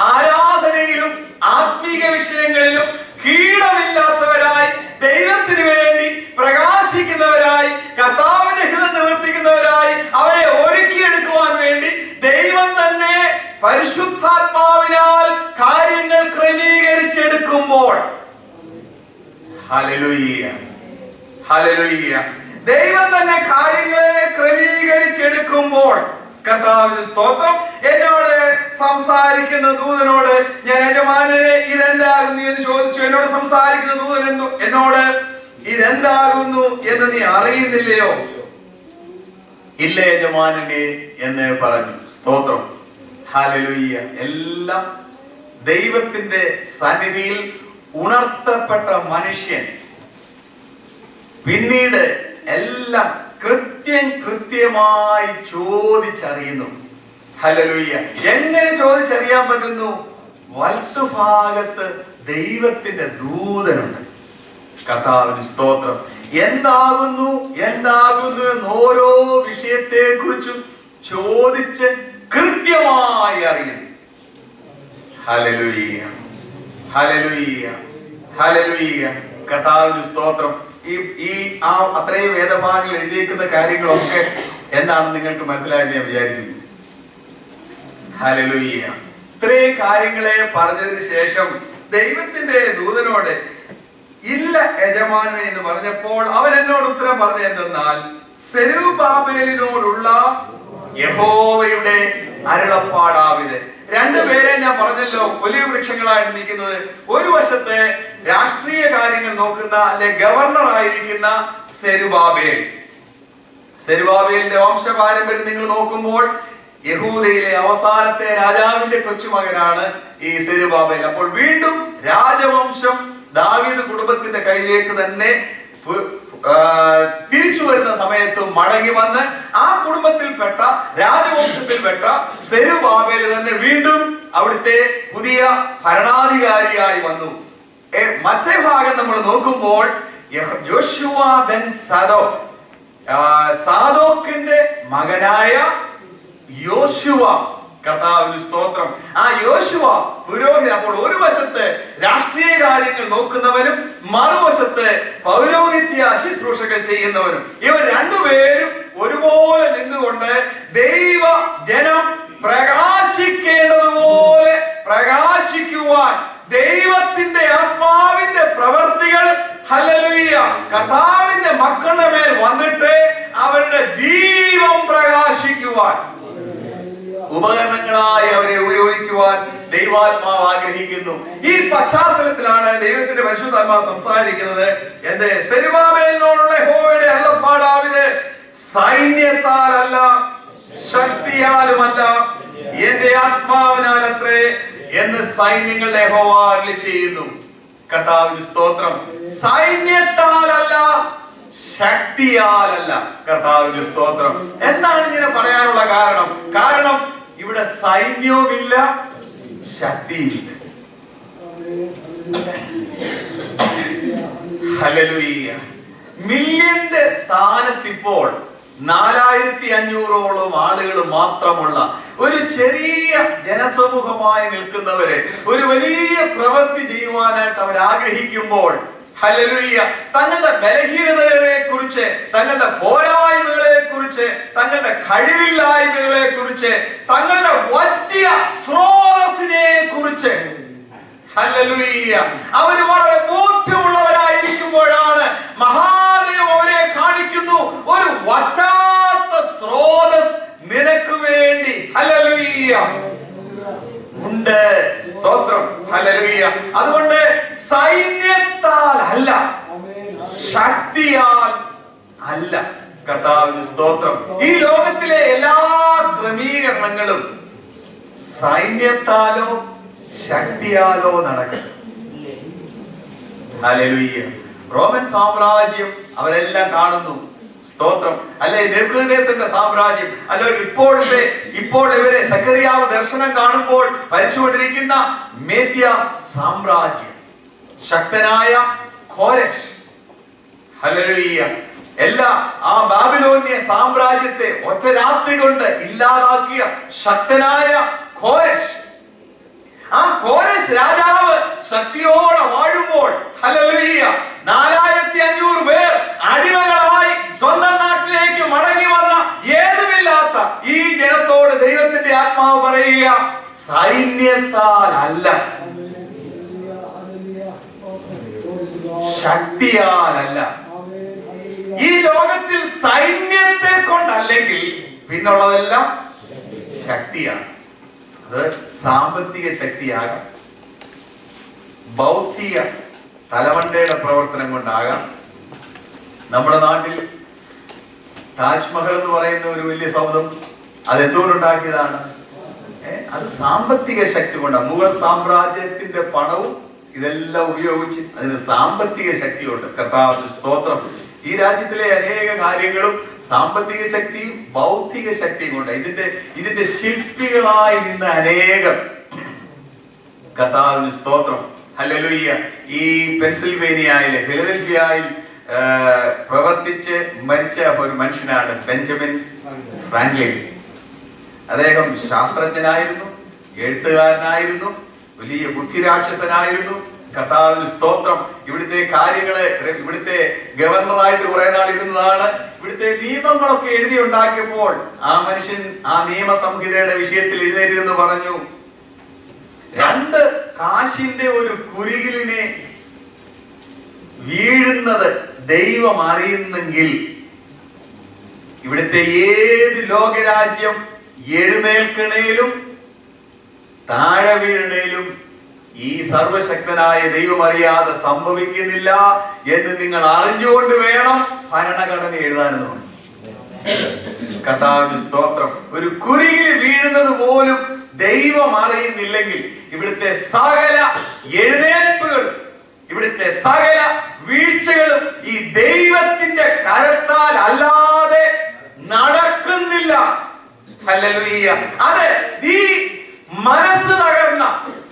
ആരാധനയിലും ആത്മീക വിഷയങ്ങളിലും കീടമില്ലാത്തവരായി, ദൈവത്തിന് വേണ്ടി പ്രകാശിക്കുന്നവരായി, കർത്താവിന്റെ ഹിതം നിവർത്തിക്കുന്നവരായി അവരെ ഒരുക്കിയെടുക്കുവാൻ വേണ്ടി ദൈവം തന്നെ പരിശുദ്ധാത്മാവിനാൽ കാര്യങ്ങൾ ക്രമീകരിച്ചെടുക്കുമ്പോൾ, ഹല്ലേലൂയ, ഹല്ലേലൂയ, ദൈവം തന്നെ കാര്യങ്ങളെ ക്രമീകരിച്ചെടുക്കുമ്പോൾ, കർത്താവിന് സ്തോത്രം. എന്നോട് സംസാരിക്കുന്ന ദൂതനോട് ഞാൻ യജമാനനെ ഇതെന്താകുന്നു എന്ന് ചോദിച്ചു. എന്നോട് സംസാരിക്കുന്ന ദൂതൻ എന്നോട് ഇതെന്താകുന്നു എന്ന് നീ അറിയുന്നില്ലയോ? ഇല്ല യജമാനനെ എന്ന് പറഞ്ഞു. സ്തോത്രം. ഹല്ലേലൂയ. എല്ലാം ദൈവത്തിന്റെ സന്നിധിയിൽ ഉണർത്തപ്പെട്ട മനുഷ്യൻ പിന്നീട് എല്ലാം കൃത്യമായി ചോദിച്ചറിയുന്നു. ഹല്ലേലൂയ. എങ്ങനെ ചോദിച്ചറിയാൻ പറ്റുന്നു? വലത്തുഭാഗത്ത് ദൈവത്തിന്റെ ദൂതനുണ്ട്. കർത്താവിന് സ്തോത്രം. എന്താകുന്നു എന്ന് ഓരോ വിഷയത്തെ കുറിച്ചും ചോദിച്ച് കൃത്യമായി അറിയുന്നു. Hallelujah, hallelujah, hallelujah. കർത്താവിന് സ്തോത്രം. ഈ അത്രയും വേദഭാഗങ്ങൾ എഴുതിയിരിക്കുന്ന കാര്യങ്ങളൊക്കെ എന്താണെന്ന് നിങ്ങൾക്ക് മനസ്സിലായെന്ന് ഞാൻ വിചാരിക്കുന്നു. ഹല്ലേലൂയ. ഇത്രയും കാര്യങ്ങളെ പറഞ്ഞതിന് ശേഷം ദൈവത്തിന്റെ ദൂതനോട് ഇല്ല യജമാനൻ എന്ന് പറഞ്ഞപ്പോൾ അവൻ എന്നോട് ഉത്തരം പറഞ്ഞ എന്തെന്നാൽ, സെരുബ്ബാബേലിനോടുള്ള യഹോവയുടെ അരുളപ്പാടാവിത്. 2 പേരെ ഞാൻ പറഞ്ഞല്ലോ ഒലിവ് വൃക്ഷങ്ങളായിട്ട് നിൽക്കുന്നത്. ഒരു വശത്തെ രാഷ്ട്രീയ കാര്യങ്ങൾ നോക്കുന്ന അല്ലെ ഗവർണർ ആയിരിക്കുന്ന സെരുബ്ബാബേൽ. സെരുബ്ബാബേലിന്റെ വംശപാരമ്പര്യം നിങ്ങൾ നോക്കുമ്പോൾ യഹൂദയിലെ അവസാനത്തെ രാജാവിന്റെ കൊച്ചുമകനാണ് ഈ സെരുബ്ബാബേൽ. അപ്പോൾ വീണ്ടും രാജവംശം ദാവീദ് കുടുംബത്തിന്റെ കയ്യിലേക്ക് തന്നെ തിരിച്ചു വരുന്ന സമയത്തും മടങ്ങി വന്ന് ആ കുടുംബത്തിൽപ്പെട്ട രാജവംശത്തിൽപ്പെട്ട സെരുബ്ബാബേൽ തന്നെ വീണ്ടും അവിടുത്തെ പുതിയ ഭരണാധികാരിയായി വന്നു. മറ്റേ ഭാഗം നമ്മൾ നോക്കുമ്പോൾ യോശുവ ബെൻ സാദോക്ക്, സാദോക്കിന്റെ മകനായ യോശുവ. കർത്താവിന് സ്തോത്രം. ആ യോശുവ പുരോഹിതൻ. അപ്പോൾ ഒരു വശത്ത് രാഷ്ട്രീയ കാര്യങ്ങൾ നോക്കുന്നവനും മറുവശത്ത് പൗരോഹിത്യ ശുശ്രൂഷകൾ ചെയ്യുന്നവനും, ഇവർ 2 പേരും ഒരുപോലെ നിന്നുകൊണ്ട് ദൈവ ജനം പ്രകാശിക്കേണ്ടതുപോലെ പ്രകാശിക്കുവാൻ ദൈവത്തിന്റെ ആത്മാവിന്റെ പ്രവർത്തികൾ, ഹല്ലേലൂയ, കർത്താവിന്റെ മക്കളുടെ മേൽ വന്നിട്ട് അവരുടെ ദീപം പ്രകാശിക്കുവാൻ ഉപകരണങ്ങളായി അവരെ ഉപയോഗിക്കുവാൻ ദൈവാത്മാവ് ആഗ്രഹിക്കുന്നു. ഈ പശ്ചാത്തലത്തിലാണ് ദൈവത്തിന്റെ പരിശുദ്ധാത്മാവ് സംസാരിക്കുന്നത്. എന്റെ സെരുബ്ബാബേലിനോടുള്ള യഹോവയുടെ അരുളപ്പാടാവിത്, സൈന്യത്താലല്ല ശക്തിയാലുമല്ല എന്റെ ആത്മാവിനാൽ അത്രേ എന്ന് സൈന്യങ്ങളുടെ യഹോവ അരുളിച്ചെയ്യുന്നു. കർത്താവിന് സ്തോത്രം. സൈന്യത്താലല്ല, ശക്തിയാലല്ല. കർത്താവിന് സ്തോത്രം. എന്താണ് ഇങ്ങനെ പറയാനുള്ള കാരണം? കാരണം ഇവിടെ സൈന്യവുമില്ല, ശക്തിയുമില്ല. ഹല്ലേലൂയ. മില്യന്റെ സ്ഥാനത്തിപ്പോൾ 4500ഓളം ആളുകൾ മാത്രമുള്ള ഒരു ചെറിയ ജനസമൂഹമായി നിൽക്കുന്നവരെ ഒരു വലിയ പ്രവൃത്തി ചെയ്യുവാനായിട്ട് അവർ ആഗ്രഹിക്കുമ്പോൾ, ഹല്ലേലൂയ, തങ്ങളുടെ ബലഹീനതകളെ കുറിച്ച്, തങ്ങളുടെ പോരായ്മകളെ കുറിച്ച്, തങ്ങളുടെ കഴിവില്ലായ്മകളെ കുറിച്ച്, തങ്ങളുടെ വറ്റിയ സ്രോതസ്സിനെ കുറിച്ച്, ഹല്ലേലൂയ, അവർ വളരെ ബോധ്യമുള്ളവരായിരിക്കുമ്പോഴാണ് മഹാദൈവം അവരെ കാണിക്കുന്നു, ഒരു വറ്റാത്ത സ്രോതസ് നിനക്ക് വേണ്ടി, ഹല്ലേലൂയ, ഉണ്ട്. സ്തോത്രം. ഹല്ലേലൂയ. അതുകൊണ്ട് സൈന്യത്താൽ അല്ല, ശക്തിയാൽ അല്ല. കർത്താവിന് സ്തോത്രം. ഈ ലോകത്തിലെ എല്ലാ ക്രമീകരണങ്ങളും സൈന്യത്താലോ ശക്തിയാലോ നടക്കണം. ഹല്ലേലൂയ. റോമൻ സാമ്രാജ്യം അവരെല്ലാം കാണുന്നു. സ്തോത്രം. അല്ലെ നെബൂഖദ്നേസറിന്റെ സാമ്രാജ്യം, അല്ലെ ഇപ്പോൾ ഇവരെ സക്കറിയാവ് ദർശനം കാണുമ്പോൾ ഭരിച്ചുകൊണ്ടിരിക്കുന്ന മേദ്യ സാമ്രാജ്യം, ശക്തനായ കോരശ്, ഹല്ലേലൂയ, എല്ലാ ആ ബാബിലോന്യ സാമ്രാജ്യത്തെ ഒറ്റ രാത്രി കൊണ്ട് ഇല്ലാതാക്കിയ ശക്തനായ കോരശ്. ആ കോരശ് രാജാവ് ശക്തിയോടെ വാഴുമ്പോൾ, ഹല്ലേലൂയ, 4500 പേർ അടിമകളായി സ്വന്തം നാട്ടിലേക്ക് മടങ്ങി വന്ന ഏതുമില്ലാത്ത ഈ ജനത്തോട് ദൈവത്തിന്റെ ആത്മാവ് പറയുക, സൈന്യത്താൽ അല്ല, ശക്തിയാലല്ല. ഈ ലോകത്തിൽ സൈന്യത്തെ കൊണ്ടല്ലെങ്കിൽ പിന്നുള്ളതെല്ലാം ശക്തിയാണ്. അത് സാമ്പത്തിക ശക്തിയാകാം, ബൗദ്ധിക തലമണ്ടയുടെ പ്രവർത്തനം കൊണ്ടാകാം. നമ്മുടെ നാട്ടിൽ താജ്മഹൽ എന്ന് പറയുന്ന ഒരു വലിയ സൗധം, അത് എന്തുകൊണ്ടുണ്ടാക്കിയതാണ്? അത് സാമ്പത്തിക ശക്തി കൊണ്ടാണ്. മുഗൾ സാമ്രാജ്യത്തിന്റെ പണവും ഇതെല്ലാം ഉപയോഗിച്ച് അതിന് സാമ്പത്തിക ശക്തിയുണ്ട്. കർത്താവിന്റെ സ്തോത്രം. ഈ രാജ്യത്തിലെ അനേക കാര്യങ്ങളും സാമ്പത്തിക ശക്തിയും ബൗദ്ധിക ശക്തിയും കൊണ്ട് ഇതിന്റെ ശില്പികളായി നിന്ന അനേകം. കർത്താവിന് സ്തോത്രം. ഹല്ലേലൂയ. ഈ പെൻസിൽവേനിയയിലെ ഫിലദൽഫിയയിൽ പ്രവർത്തിച്ച് മരിച്ച ഒരു മനുഷ്യനാണ് ബെഞ്ചമിൻ ഫ്രാങ്ക്ലിൻ. അദ്ദേഹം ശാസ്ത്രജ്ഞനായിരുന്നു, എഴുത്തുകാരനായിരുന്നു, വലിയ ബുദ്ധിരാക്ഷസനായിരുന്നു. കർത്താവിന് സ്തോത്രം. ഇവിടുത്തെ കാര്യങ്ങള്, ഇവിടുത്തെ ഗവർണറായിട്ട് കുറെ നാൾ ഇരുന്നതാണ്. ഇവിടുത്തെ നിയമങ്ങളൊക്കെ എഴുതി ഉണ്ടാക്കിയപ്പോൾ ആ മനുഷ്യൻ ആ നിയമസംഹിതയുടെ വിഷയത്തിൽ എഴുന്നേറ്റ് പറഞ്ഞു, 2 കാശിന്റെ ഒരു കുരുകിലിനെ വീഴുന്നത് ദൈവം അറിയുന്നെങ്കിൽ ഇവിടുത്തെ ഏത് ലോകരാജ്യം എഴുന്നേൽക്കണേലും താഴെ വീഴണേലും ഈ സർവശക്തനായ ദൈവം അറിയാതെ സംഭവിക്കുന്നില്ല എന്ന് നിങ്ങൾ അറിഞ്ഞുകൊണ്ട് വേണം ഭരണഘടന എഴുതാനെന്ന് പറഞ്ഞു. കർത്താവിന്റെ സ്തോത്രം. ഒരു കുരുകിൽ വീഴുന്നത് പോലും ദൈവം അറിയുന്നില്ലെങ്കിൽ ഇവിടുത്തെ സകല എഴുന്നേൽപ്പുകളും ഇവിടുത്തെ സകല വീഴ്ചകളും ഈ ദൈവത്തിന്റെ കരത്താൽ അല്ലാതെ നടക്കുന്നില്ല. ഹല്ലേലൂയ. അതെ, ഈ മനസ്സ് തകർന്ന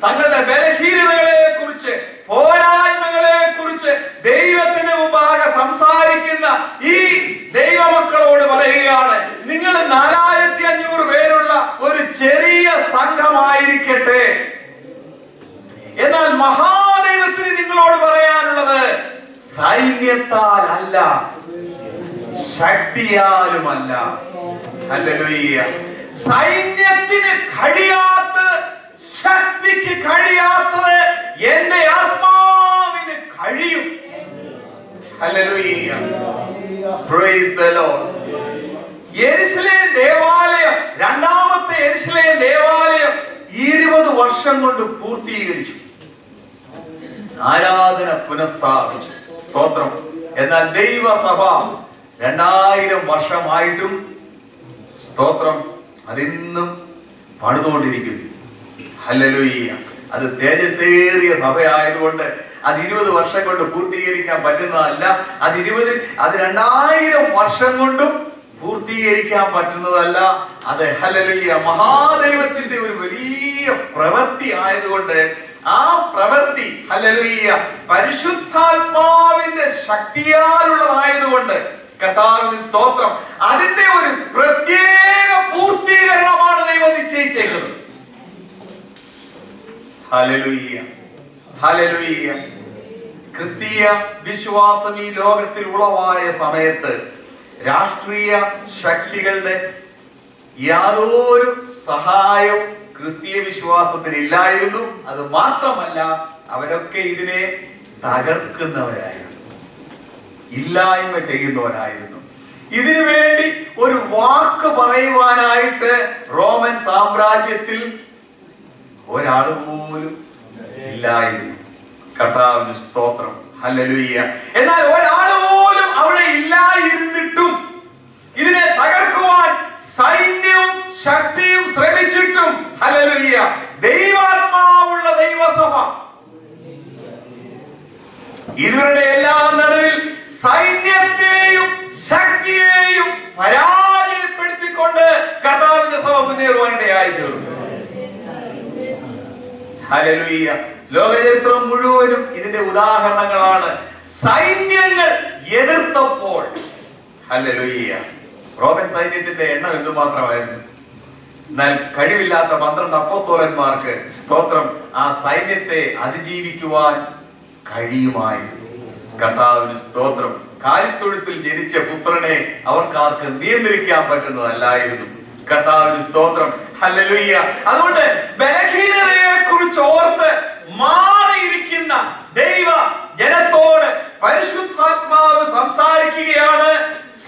തങ്ങളുടെ ബലഹീനതകളെ കുറിച്ച്, പോരായ്മകളെ കുറിച്ച് ദൈവത്തിന് മുമ്പാകെ സംസാരിക്കുന്ന ഈ ദൈവമക്കളോട് പറയുകയാണ്, നിങ്ങൾ 4500 പേരുള്ള ഒരു ചെറിയ സംഘമായിരിക്കട്ടെ, എന്നാൽ മഹാദൈവത്തിന് നിങ്ങളോട് പറയാനുള്ളത് സൈന്യത്താൽ അല്ല, ശക്തിയാലുമല്ല. ഹല്ലേലൂയ. സൈന്യത്തിന് കഴിയാത്തത്, ശക്തിക്ക് കഴിയാത്തത് എന്റെ ആത്മാവിന് കഴിയും. ഹല്ലേലൂയ. Praise the Lord. യെരുശലേം ദേവാലയം, രണ്ടാമത്തെ യെരുശലേം ദേവാലയം 20 വർഷം കൊണ്ട് പൂർത്തീകരിച്ചു, ആരാധന പുനഃസ്ഥാപിച്ചു. സ്തോത്രം. എന്നാൽ ദൈവസഭ 2000 വർഷമായിട്ടും സ്തോത്രം അതിന്നും പണിതുകൊണ്ടിരിക്കുന്നു. ഹല്ലേലൂയ. അത് തേജസ്സേറിയ സഭയായതുകൊണ്ട് അത് 20 വർഷം കൊണ്ട് പൂർത്തീകരിക്കാൻ പറ്റുന്നതല്ല. അത് 2000 വർഷം കൊണ്ടും പൂർത്തീകരിക്കാൻ പറ്റുന്നതല്ല. അത് ഹല്ലേലൂയ മഹാദൈവത്തിന്റെ ഒരു വലിയ പ്രവൃത്തി ആയതുകൊണ്ട് ആ പ്രവൃത്തി ഹല്ലേലൂയ പരിശുദ്ധാത്മാവിന്റെ ശക്തിയാലുള്ളതായതുകൊണ്ട് കർത്താവിന് സ്തോത്രം, അതിന്റെ ഒരു പ്രത്യേക പൂർത്തീകരണമാണ് ദൈവം നിശ്ചയിച്ചേക്കുന്നത്. Hallelujah hallelujah. ക്രിസ്തീയ വിശ്വാസം ഈ ലോകത്തിൽ ഉളവായ സമയത്ത് രാഷ്ട്രീയ ശക്തികളുടെ യാതൊരു സഹായവും ക്രിസ്തീയ വിശ്വാസത്തിന് ഇല്ലായിരുന്നു. അത് മാത്രമല്ല, അവരൊക്കെ ഇതിനെ തകർക്കുന്നവരായിരുന്നു, ഇല്ലായ്മ ചെയ്യുന്നവരായിരുന്നു. ഇതിനു വേണ്ടി ഒരു വാക്ക് പറയുവാനായിട്ട് റോമൻ സാമ്രാജ്യത്തിൽ ഒരാൾ പോലും ഇല്ലായിരുന്നു. കർത്താവിന് സ്തോത്രം, ഹല്ലേലൂയ. എന്നാൽ ഒരാൾ പോലും അവിടെ ഇല്ലായിരുന്നിട്ടും ഇതിനെ തകർക്കുവാൻ സൈന്യവും ശക്തിയും ശ്രമിച്ചിട്ടും ഹല്ലേലൂയ ദൈവാത്മാവുള്ള ദൈവസഭ ഇവരുടെ എല്ലാം നടുവിൽ സൈന്യത്തെയും ശക്തിയെയും പരാജയപ്പെടുത്തിക്കൊണ്ട് കർത്താവിന്റെ സഭ മുന്നേറുവാനിടയായി തീർന്നു. ഹല്ലേലൂയ. ലോകചരിത്രം മുഴുവനും ഇതിന്റെ ഉദാഹരണങ്ങളാണ്. സൈന്യങ്ങൾ എതിർത്തപ്പോൾ ഹല്ലേലൂയ റോമൻ സൈന്യത്തിന്റെ എണ്ണം എന്തുമാത്രമായിരുന്നു. എന്നാൽ കഴിവില്ലാത്ത 12 അപ്പോസ്തലന്മാർക്ക് സ്തോത്രം ആ സൈന്യത്തെ അതിജീവിക്കുവാൻ കഴിയുമായിരുന്നു. കർത്താവിന് സ്തോത്രം. കാലിത്തൊഴുത്തിൽ ജനിച്ച പുത്രനെ അവർക്കാർക്ക് നിയന്ത്രിക്കാൻ പറ്റുന്നതല്ലായിരുന്നു. കർത്താവിന് സ്തോത്രം, ഹല്ലേലൂയ. അതുകൊണ്ട് ബലഹീനതയെ കുറിച്ച് ഓർത്ത് മാറിയിരിക്കുന്ന ദൈവ ജനത്തോട് പരിശുദ്ധാത്മാവ് സംസാരിക്കുകയാണ്.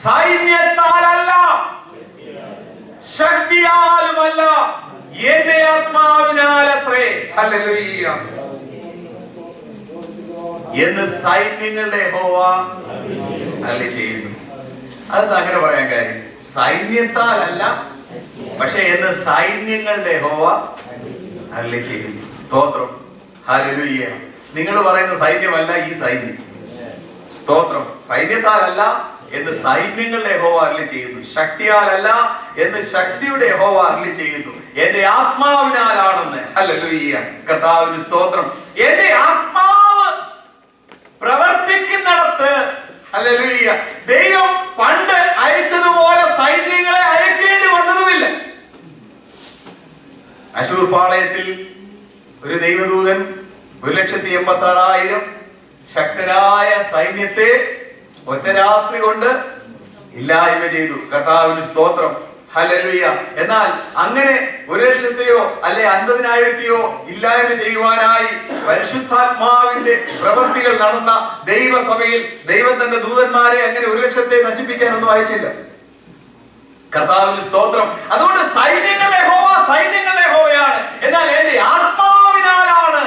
സൈന്യത്താലല്ല, ശക്തിയാലുമല്ല, എന്റെ ആത്മാവിനാലത്രേ ഹല്ലേലൂയ എന്ന് സൈന്യങ്ങളുടെ യഹോവ അരുളി ചെയ്യുന്നു. അത് അങ്ങനെ പറയാൻ കാര്യം, സൈന്യത്താലല്ല, പക്ഷെ എന്ന് സൈന്യങ്ങളുടെ യഹോവ അരുളി ചെയ്യുന്നു. സ്തോത്രം, ഹല്ലേലൂയ. നിങ്ങൾ പറയുന്ന സൈന്യമല്ല ഈ സൈന്യം. സ്തോത്രം. സൈന്യത്താലല്ല എന്ന് സൈന്യങ്ങളുടെ യഹോവ അരുളി ചെയ്യുന്നു. ശക്തിയാലല്ല എന്ന് ശക്തിയുടെ യഹോവ അരുളി ചെയ്യുന്നു. എന്റെ ആത്മാവിനാലാണെന്ന്. ഹല്ലേലൂയ. കർത്താവിന് സ്തോത്രം. എന്റെ ആത്മാവ് പ്രവർത്തിക്കുന്നിടത്ത് ഹല്ലേലൂയ ദൈവം പണ്ട് അയച്ചതുപോലെ സൈന്യങ്ങളെ അയക്കേണ്ടി വന്നതുമില്ല. അശൂർ പാളയത്തിൽ ഒരു ദൈവദൂതൻ 1,86,000 ശക്തരായ സൈന്യത്തെ ഒറ്റ രാത്രി കൊണ്ട് ഇല്ലായ്മ ചെയ്തു. കർത്താവിന് സ്തോത്രം, ഹല്ലേലൂയ. എന്നാൽ അങ്ങനെ 1,00,000-യോ അല്ലെ 50,000-യോ ഇല്ലായ്മ ചെയ്യുവാനായി പരിശുദ്ധാത്മാവിന്റെ പ്രവൃത്തികൾ നടന്ന ദൈവസഭയിൽ ദൈവം തന്റെ ദൂതന്മാരെ അങ്ങനെ 1,00,000-ത്തെ നശിപ്പിക്കാനൊന്നും അയച്ചില്ല. കർത്താവിന് സ്തോത്രം. അതുകൊണ്ട് സൈന്യങ്ങളുടെ യഹോവ സൈന്യങ്ങളുടെ യഹോവയാണ്, എന്നാൽ എന്റെ ആത്മാവിനാലാണ്.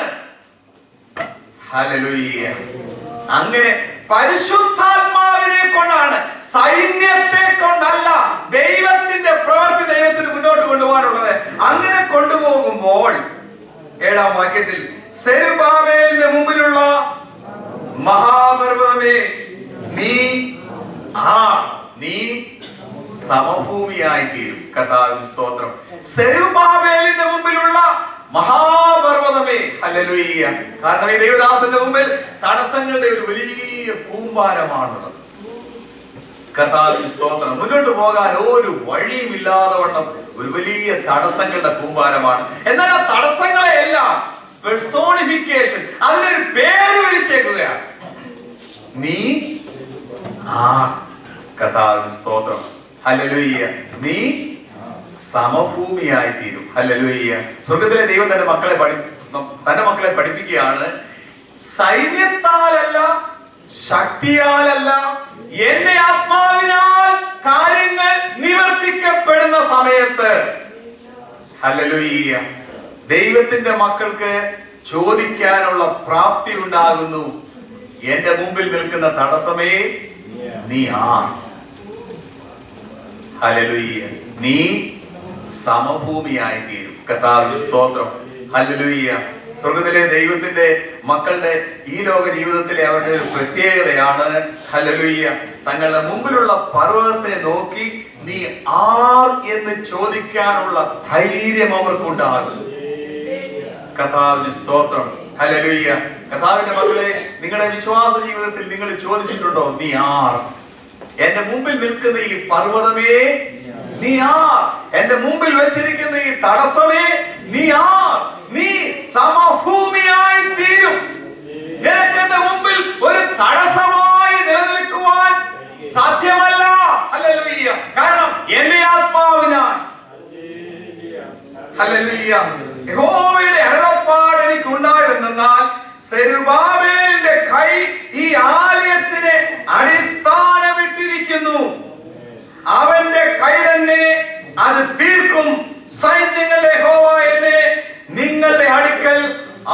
ഹല്ലേലൂയ. അങ്ങനെ പരിശുദ്ധാത്മാവിനെ കൊണ്ടാണ്, സൈന്യത്തെ കൊണ്ടല്ല ദൈവത്തിന്റെ പ്രവൃത്തി ദൈവത്തിന് മുന്നോട്ട് കൊണ്ടുപോകാനുള്ളത്. അങ്ങനെ കൊണ്ടുപോകുമ്പോൾ 7-ാം വാക്യത്തിൽ സെരുബാബേലിന്റെ മുമ്പിലുള്ള മഹാപർവ്വതമേ നീ സമഭൂമിയായി തീരും. കർത്താവിന് സ്തോത്രം. സെരുബാബേലിന്റെ മുമ്പിലുള്ള മഹാപർവ്വതമേ ഹല്ലേലൂയ. കാരണം ഈ ദൈവദാസന്റെ മുമ്പിൽ തടസ്സങ്ങളുടെ ഒരു വലിയ കൂമ്പാരമാണുള്ളത്. കർത്താവിന് സ്തോത്രം. മുന്നോട്ട് പോകാൻ ഒരു വഴിയും ഇല്ലാതെ വണ്ണം ഒരു വലിയ തടസ്സങ്ങളുടെ കൂമ്പാരമാണ്. എന്നാൽ ആ തടസ്സങ്ങളെ എല്ലാം പെർസോണിഫിക്കേഷൻ, അതിനൊരു പേര് വിളിച്ചേക്കുകയാണ്. നീ കർത്താവിന് സ്തോത്രം, ഹല്ലേലൂയ. നീ സമഭൂമിയായി തീരും. ഹല്ലേലൂയ. സ്വർഗ്ഗത്തിലെ ദൈവം തന്റെ മക്കളെ പഠിപ്പിക്കുകയാണ്. സൈന്യത്താലല്ല, ശക്തിയാലല്ല, എന്റെ ആത്മാവിനാൽ കാര്യങ്ങൾ നിവർത്തിക്കപ്പെടുന്ന സമയത്ത് ഹല്ലേലൂയ ദൈവത്തിന്റെ മക്കൾക്ക് ചോദിക്കാനുള്ള പ്രാപ്തി ഉണ്ടാകുന്നു. എന്റെ മുമ്പിൽ നിൽക്കുന്ന തടസ്സമേ നീ ഹല്ലേലൂയ. നീ സമഭൂമിയായി തീരും. കർത്താവിന്റെ സ്തോത്രം, ഹല്ലേലൂയ. സ്വർഗത്തിലെ ദൈവത്തിന്റെ മക്കളുടെ ഈ ലോക ജീവിതത്തിലെ അവരുടെ ഒരു പ്രത്യേകതയാണ് ഹല്ലേലൂയ, തങ്ങളുടെ മുമ്പിലുള്ള പർവ്വതത്തെ നോക്കി നീ ആർ എന്ന് ചോദിക്കാനുള്ള ധൈര്യം അവർക്കുണ്ടാകും. കർത്താവിന് സ്തോത്രം. ഹല്ലേലൂയ. കർത്താവിന്റെ മക്കളെ, നിങ്ങളുടെ വിശ്വാസ ജീവിതത്തിൽ നിങ്ങൾ ചോദിച്ചിട്ടുണ്ടോ, നീ ആർ? എന്റെ മുമ്പിൽ നിൽക്കുന്ന ഈ പർവ്വതമേ നീ ആർ? എന്റെ മുമ്പിൽ വെച്ചിരിക്കുന്ന ഈ തടസ്സമേ നീ ആർ? നീ സമഭൂമിയായി തീരും. നിനക്ക് എന്റെ മുമ്പിൽ ഒരു തടസ്സമായി നിലനിൽക്കുവാൻ സാധ്യമല്ല. ഹല്ലേലൂയ. കാരണം എന്റെ ആത്മാവിനാൽ ഹല്ലേലൂയ യഹോവയുടെ അരുളപ്പാട് എനിക്ക് ഉണ്ടായതെന്നാൽ സെരുബാബേലിന്റെ കൈ ഈ ആലയത്തിന് അടിസ്ഥാനമിട്ടിരിക്കുന്നു. അവന്റെ കൈ തന്നെ അത് തീർക്കും. സൈന്യങ്ങളുടെ യഹോവ എന്നെ നിങ്ങളുടെ അടുക്കൽ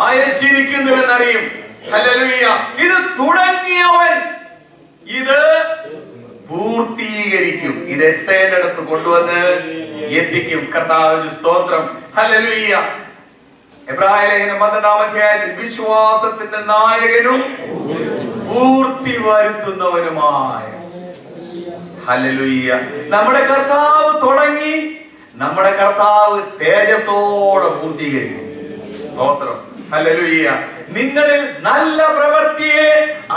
അയച്ചിരിക്കുന്നു എന്നറിയും. ഹല്ലേലൂയ. ഇത് തുടങ്ങിയവൻ ഇത് പൂർത്തീകരിക്കും. ഇത് എത്തേണ്ടടുത്ത് കൊണ്ടുവന്ന് എത്തിക്കും. കർത്താവിന് സ്തോത്രം. ഹല്ലേലൂയ. എബ്രായ ലേഖനം 12-ാം അധ്യായത്തിൽ വിശ്വാസത്തിന്റെ നായകനും പൂർത്തി വരുത്തുന്നവനുമായ ഹല്ലേലൂയ നമ്മുടെ കർത്താവ് തുടങ്ങി, നമ്മുടെ കർത്താവ് തേജസ്സോടെ പൂർത്തീകരിക്കും. സ്തോത്രം. ഹല്ലേലൂയ. നിങ്ങളിൽ നല്ല പ്രവൃത്തിയെ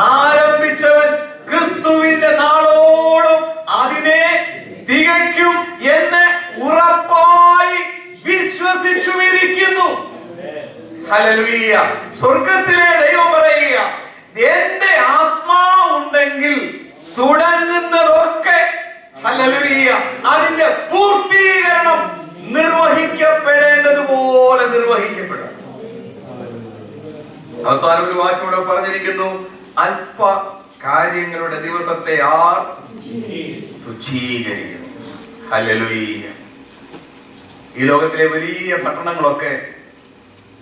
ആരംഭിച്ചവൻ ക്രിസ്തുവിന്റെ നാളോളം അതിനെ തികയ്ക്കും എന്ന് ഉറപ്പായി വിശ്വസിച്ചുമിരിക്കുന്നു. ഹല്ലേലൂയ. സ്വർഗത്തിലെ ദൈവം പറയുക, എന്റെ ആത്മാവുണ്ടെങ്കിൽ തുടങ്ങുന്നതൊക്കെ ഹല്ലേലൂയ അതിന്റെ പൂർത്തീകരണം നിർവഹിക്കപ്പെടേണ്ടതുപോലെ നിർവഹിക്കപ്പെടും. അവസാനം ഒരു വാക്കിലൂടെ പറഞ്ഞിരിക്കുന്നു, അല്പ കാര്യങ്ങളുടെ ദിവസത്തെ ആർ തുച്ഛീകരിക്കുന്നു. ഹല്ലേലൂയ. ഈ ലോകത്തിലെ വലിയ പട്ടണങ്ങളൊക്കെ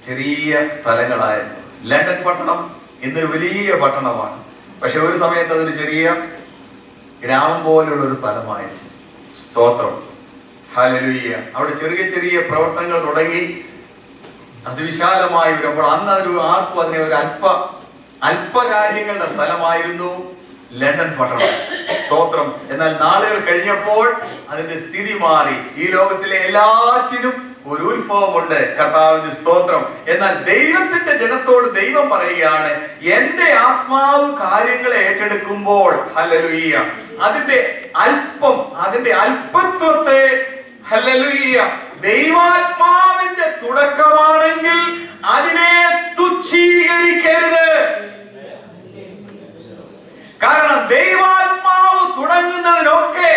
ചെറിയ സ്ഥലങ്ങളായിരുന്നു. ലണ്ടൻ പട്ടണം ഇന്നൊരു വലിയ പട്ടണമാണ്. പക്ഷെ ഒരു സമയത്ത് അതൊരു ചെറിയ ഗ്രാമം പോലുള്ള ഒരു സ്ഥലമായിരുന്നു. സ്തോത്രം. ഹല്ലേലൂയ. അവിടെ ചെറിയ ചെറിയ പ്രവർത്തനങ്ങൾ തുടങ്ങി അതിവിശാലമായി വരുമ്പോൾ അന്ന് ഒരു ആർക്കും അതിനെ ഒരു അല്പകാര്യങ്ങളുടെ സ്ഥലമായിരുന്നു ലണ്ടൻ പട്ടണം. സ്തോത്രം. എന്നാൽ നാളുകൾ കഴിഞ്ഞപ്പോൾ അതിന്റെ സ്ഥിതി മാറി. ഈ ലോകത്തിലെ എല്ലാറ്റിനും ഒരു ഉത്ഭവമുണ്ട്. കർത്താവിന് സ്തോത്രം. എന്നാൽ ദൈവത്തിന്റെ ജനത്തോട് ദൈവം പറയുകയാണ്, എന്റെ ആത്മാവ് കാര്യങ്ങളെ ഏറ്റെടുക്കുമ്പോൾ ഹല്ലേലൂയ അതിന്റെ അല്പത്വത്തെ ഹല്ലേലൂയ ദൈവാത്മാവിന്റെ തുടക്കമാണെങ്കിൽ അതിനെ തുച്ഛീകരിക്കരുത്. കാരണം ദൈവാത്മാവ് തുടങ്ങുന്നതിനൊക്കെ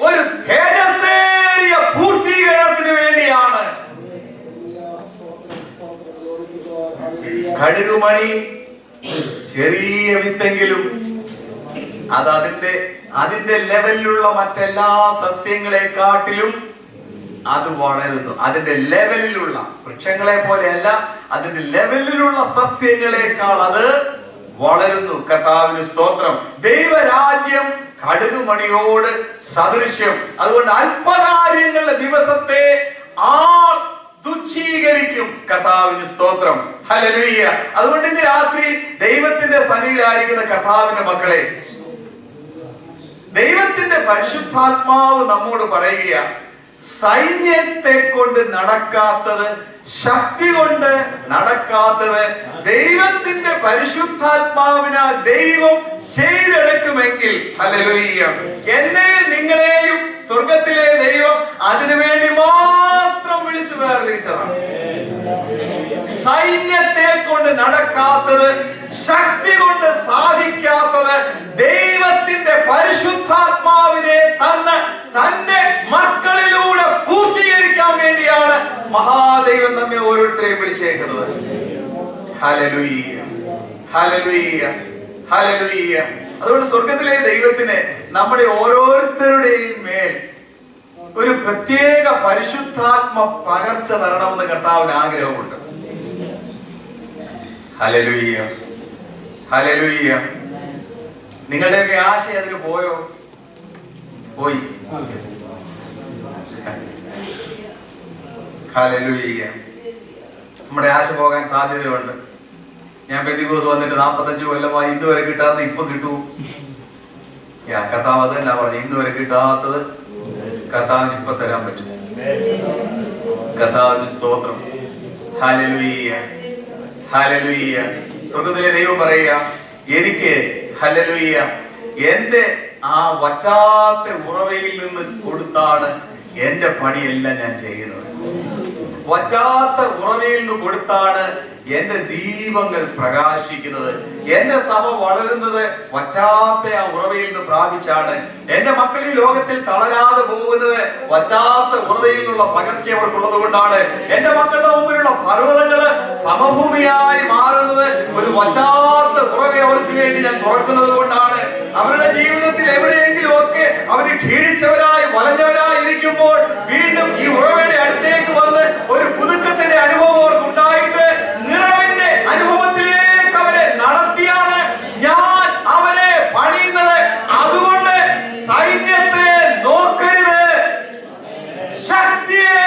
ഒരു തേജസ്സേറിയ പൂർത്തീകരണത്തിന് വേണ്ടിയാണ്. കടുകുമണി ചെറിയ വിത്തെങ്കിലും അത് അതിന്റെ ലെവലിലുള്ള മറ്റെല്ലാ സസ്യങ്ങളെക്കാട്ടിലും അത് വളരുന്നു. അതിന്റെ ലെവലിലുള്ള വൃക്ഷങ്ങളെ പോലെയല്ല, അതിന്റെ ലെവലിലുള്ള സസ്യങ്ങളെക്കാൾ അത് വളരുന്നു. കർത്താവിന് സ്തോത്രം. ദൈവരാജ്യം കടുകുമണിയോട് സദൃശ്യം. അതുകൊണ്ട് അല്പകാര്യങ്ങളുടെ ദിവസത്തെ ആർ തുച്ഛീകരിക്കും. കർത്താവിന് സ്തോത്രം. ഹല്ലേലൂയ. അതുകൊണ്ട് ഇന്ന് രാത്രി ദൈവത്തിന്റെ സന്നിധിയിലായിരിക്കുന്ന കർത്താവിന്റെ മക്കളെ, ദൈവത്തിന്റെ പരിശുദ്ധാത്മാവ് നമ്മോട് പറയുക, സൈന്യത്തെ കൊണ്ട് നടക്കാത്തത്, ശക്തി കൊണ്ട് നടക്കാത്തത് ദൈവത്തിന്റെ പരിശുദ്ധാത്മാവിനാൽ ദൈവം ചെയ്തെടുക്കുമെങ്കിൽ ഹല്ലേലൂയ എന്നെയും നിങ്ങളെയും സ്വർഗത്തിലെ ദൈവം അതിനുവേണ്ടി മാത്രം വിളിച്ചു വേർതിരിച്ചതാണ്. സൈന്യത്തെ കൊണ്ട് നടക്കാത്തത്, ശക്തി കൊണ്ട് സാധിക്കാത്തത് ദൈവത്തിന്റെ പരിശുദ്ധാത്മാവിനെ തന്റെ മക്കളിലൂടെ പൂർത്തീകരിക്കാൻ വേണ്ടിയാണ് മഹാദൈവം നമ്മെ ഓരോരുത്തരെയും വിളിച്ചേക്കുന്നത്. Hallelujah, hallelujah, hallelujah. അതുകൊണ്ട് സ്വർഗത്തിലെ ദൈവത്തിന് നമ്മുടെ ഓരോരുത്തരുടെയും മേൽ ഒരു പ്രത്യേക പരിശുദ്ധാത്മ പകർച്ച തരണമെന്ന് കർത്താവിന് ആഗ്രഹമുണ്ട്. Hallelujah, hallelujah. നിങ്ങളുടെയൊക്കെ ആശ അതിന് പോയോ? പോയി. ഹല്ലേലൂയ. നമ്മുടെ ആശ പോകാൻ സാധ്യതയുണ്ട്. ഞാൻ പെന്തിക്കോസ്ത് വന്നിട്ട് 45 കൊല്ലമായി ഇന്നുവരെ കിട്ടാത്ത ഇപ്പൊ കിട്ടൂ. കർത്താവ് അത് തന്നെ പറഞ്ഞു, ഇന്നുവരെ കിട്ടാത്തത് കർത്താവിന് ഇപ്പൊ തരാൻ പറ്റും. കർത്താവിന് സ്തോത്രം. Hallelujah, hallelujah. സ്വർഗ്ഗത്തിലെ ദൈവം പറയുക, എനിക്ക് ഹല്ലേലൂയ എന്റെ ആ വറ്റാത്ത ഉറവയിൽ നിന്ന് കൊടുത്താണ് എന്റെ പണിയെല്ലാം ഞാൻ ചെയ്യുന്നത്. വറ്റാത്ത ഉറവയിൽ നിന്ന് കൊടുത്താണ് എന്റെ ദീപങ്ങൾ പ്രകാശിക്കുന്നത്. എന്റെ സഭ വളരുന്നത് വറ്റാത്ത ആ ഉറവയിൽ നിന്ന് പ്രാപിച്ചാണ്. എന്റെ മക്കൾ ഈ ലോകത്തിൽ തളരാതെ പോകുന്നത് വറ്റാത്ത ഉറവയിൽ നിന്നുള്ള പകർച്ച അവർക്കുള്ളത് കൊണ്ടാണ്. എന്റെ മക്കളുടെ മുമ്പിലുള്ള പർവ്വതങ്ങള് സമഭൂമിയായി മാറുന്നത് ഒരു വറ്റാത്ത ഉറവ അവർക്ക് വേണ്ടി ഞാൻ തുറക്കുന്നത് കൊണ്ടാണ്. അവരുടെ ജീവിതത്തിൽ എവിടെയെങ്കിലും ഒക്കെ അവർ ക്ഷീണിച്ചവരായി വലഞ്ഞവരായി ഇരിക്കുമ്പോൾ വീണ്ടും ഈ ഉറവയുടെ അടുത്തേക്ക് വന്ന് ഒരു പുതുക്കത്തിന്റെ അനുഭവം അവർക്ക് ഉണ്ടായിട്ട് നിറവിന്റെ അനുഭവത്തിലേക്ക് അവരെ നടത്തിയാണ് ഞാൻ അവരെ പണിയുന്നത്. അതുകൊണ്ട് സൈന്യത്തെ നോക്കരുത്, ശക്തിയെ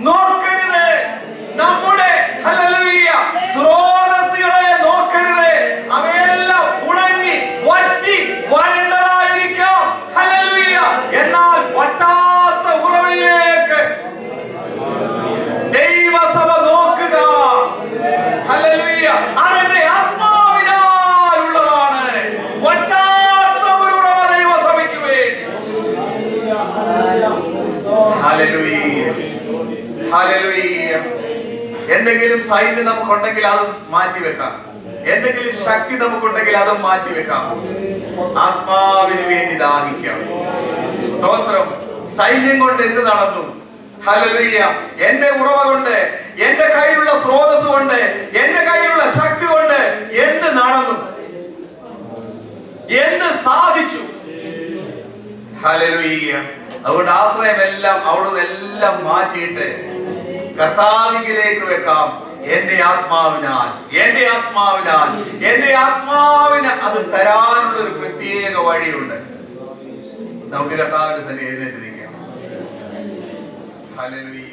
നോക്കരുത്, നമ്മുടെ ഹല്ലേലൂയ സ്രോതസ്സുകളെ നോക്കരുത്. അവയെല്ലാം ഉണങ്ങി വറ്റി വരണ്ടതായിരിക്കാം. ഹല്ലേലൂയ. എന്നാൽ വറ്റാത്ത ഉറവയിലേക്ക് ദൈവസഭ നോക്കുക. ഹല്ലേലൂയ. അതിന്റെ ആത്മാവിനാലുള്ളതാണ്. വറ്റാത്ത ഒരു ഉറവ ദൈവസഭയ്ക്ക് വേണ്ടി. Hallelujah, hallelujah. എന്തെങ്കിലും സൈന്യം നമുക്കുണ്ടെങ്കിൽ അത് മാറ്റിവെക്കാം. എന്തെങ്കിലും ശക്തി നമുക്കുണ്ടെങ്കിൽ അത് മാറ്റിവെക്കാം. ആത്മാവിന് വേണ്ടി ദാഹിക്കാം. സ്തോത്രം. സൈന്യം കൊണ്ട് എന്ത് നടന്നു? ഹല്ലേലൂയ. എന്റെ ഉറവ കൊണ്ട്, എന്റെ കയ്യിലുള്ള സ്രോതസ് കൊണ്ട്, എന്റെ കയ്യിലുള്ള ശക്തി കൊണ്ട് എന്ത് നടന്നു? എന്ത് സാധിച്ചു? ഹല്ലേലൂയ. അതുകൊണ്ട് ആശ്രയമെല്ലാം അവിടുന്ന് എല്ലാം മാറ്റിയിട്ട് കർത്താവിലേക്ക് വെക്കാം. എന്റെ ആത്മാവിനാൽ, എന്റെ ആത്മാവിനാൽ, എന്റെ ആത്മാവിന് അത് തരാനുള്ള ഒരു പ്രത്യേക വഴിയുണ്ട്. നമുക്ക് കർത്താവിന്റെ സന്നിധിയിൽ എഴുന്നേറ്റ് നിൽക്കാം. ഹല്ലേലൂയ.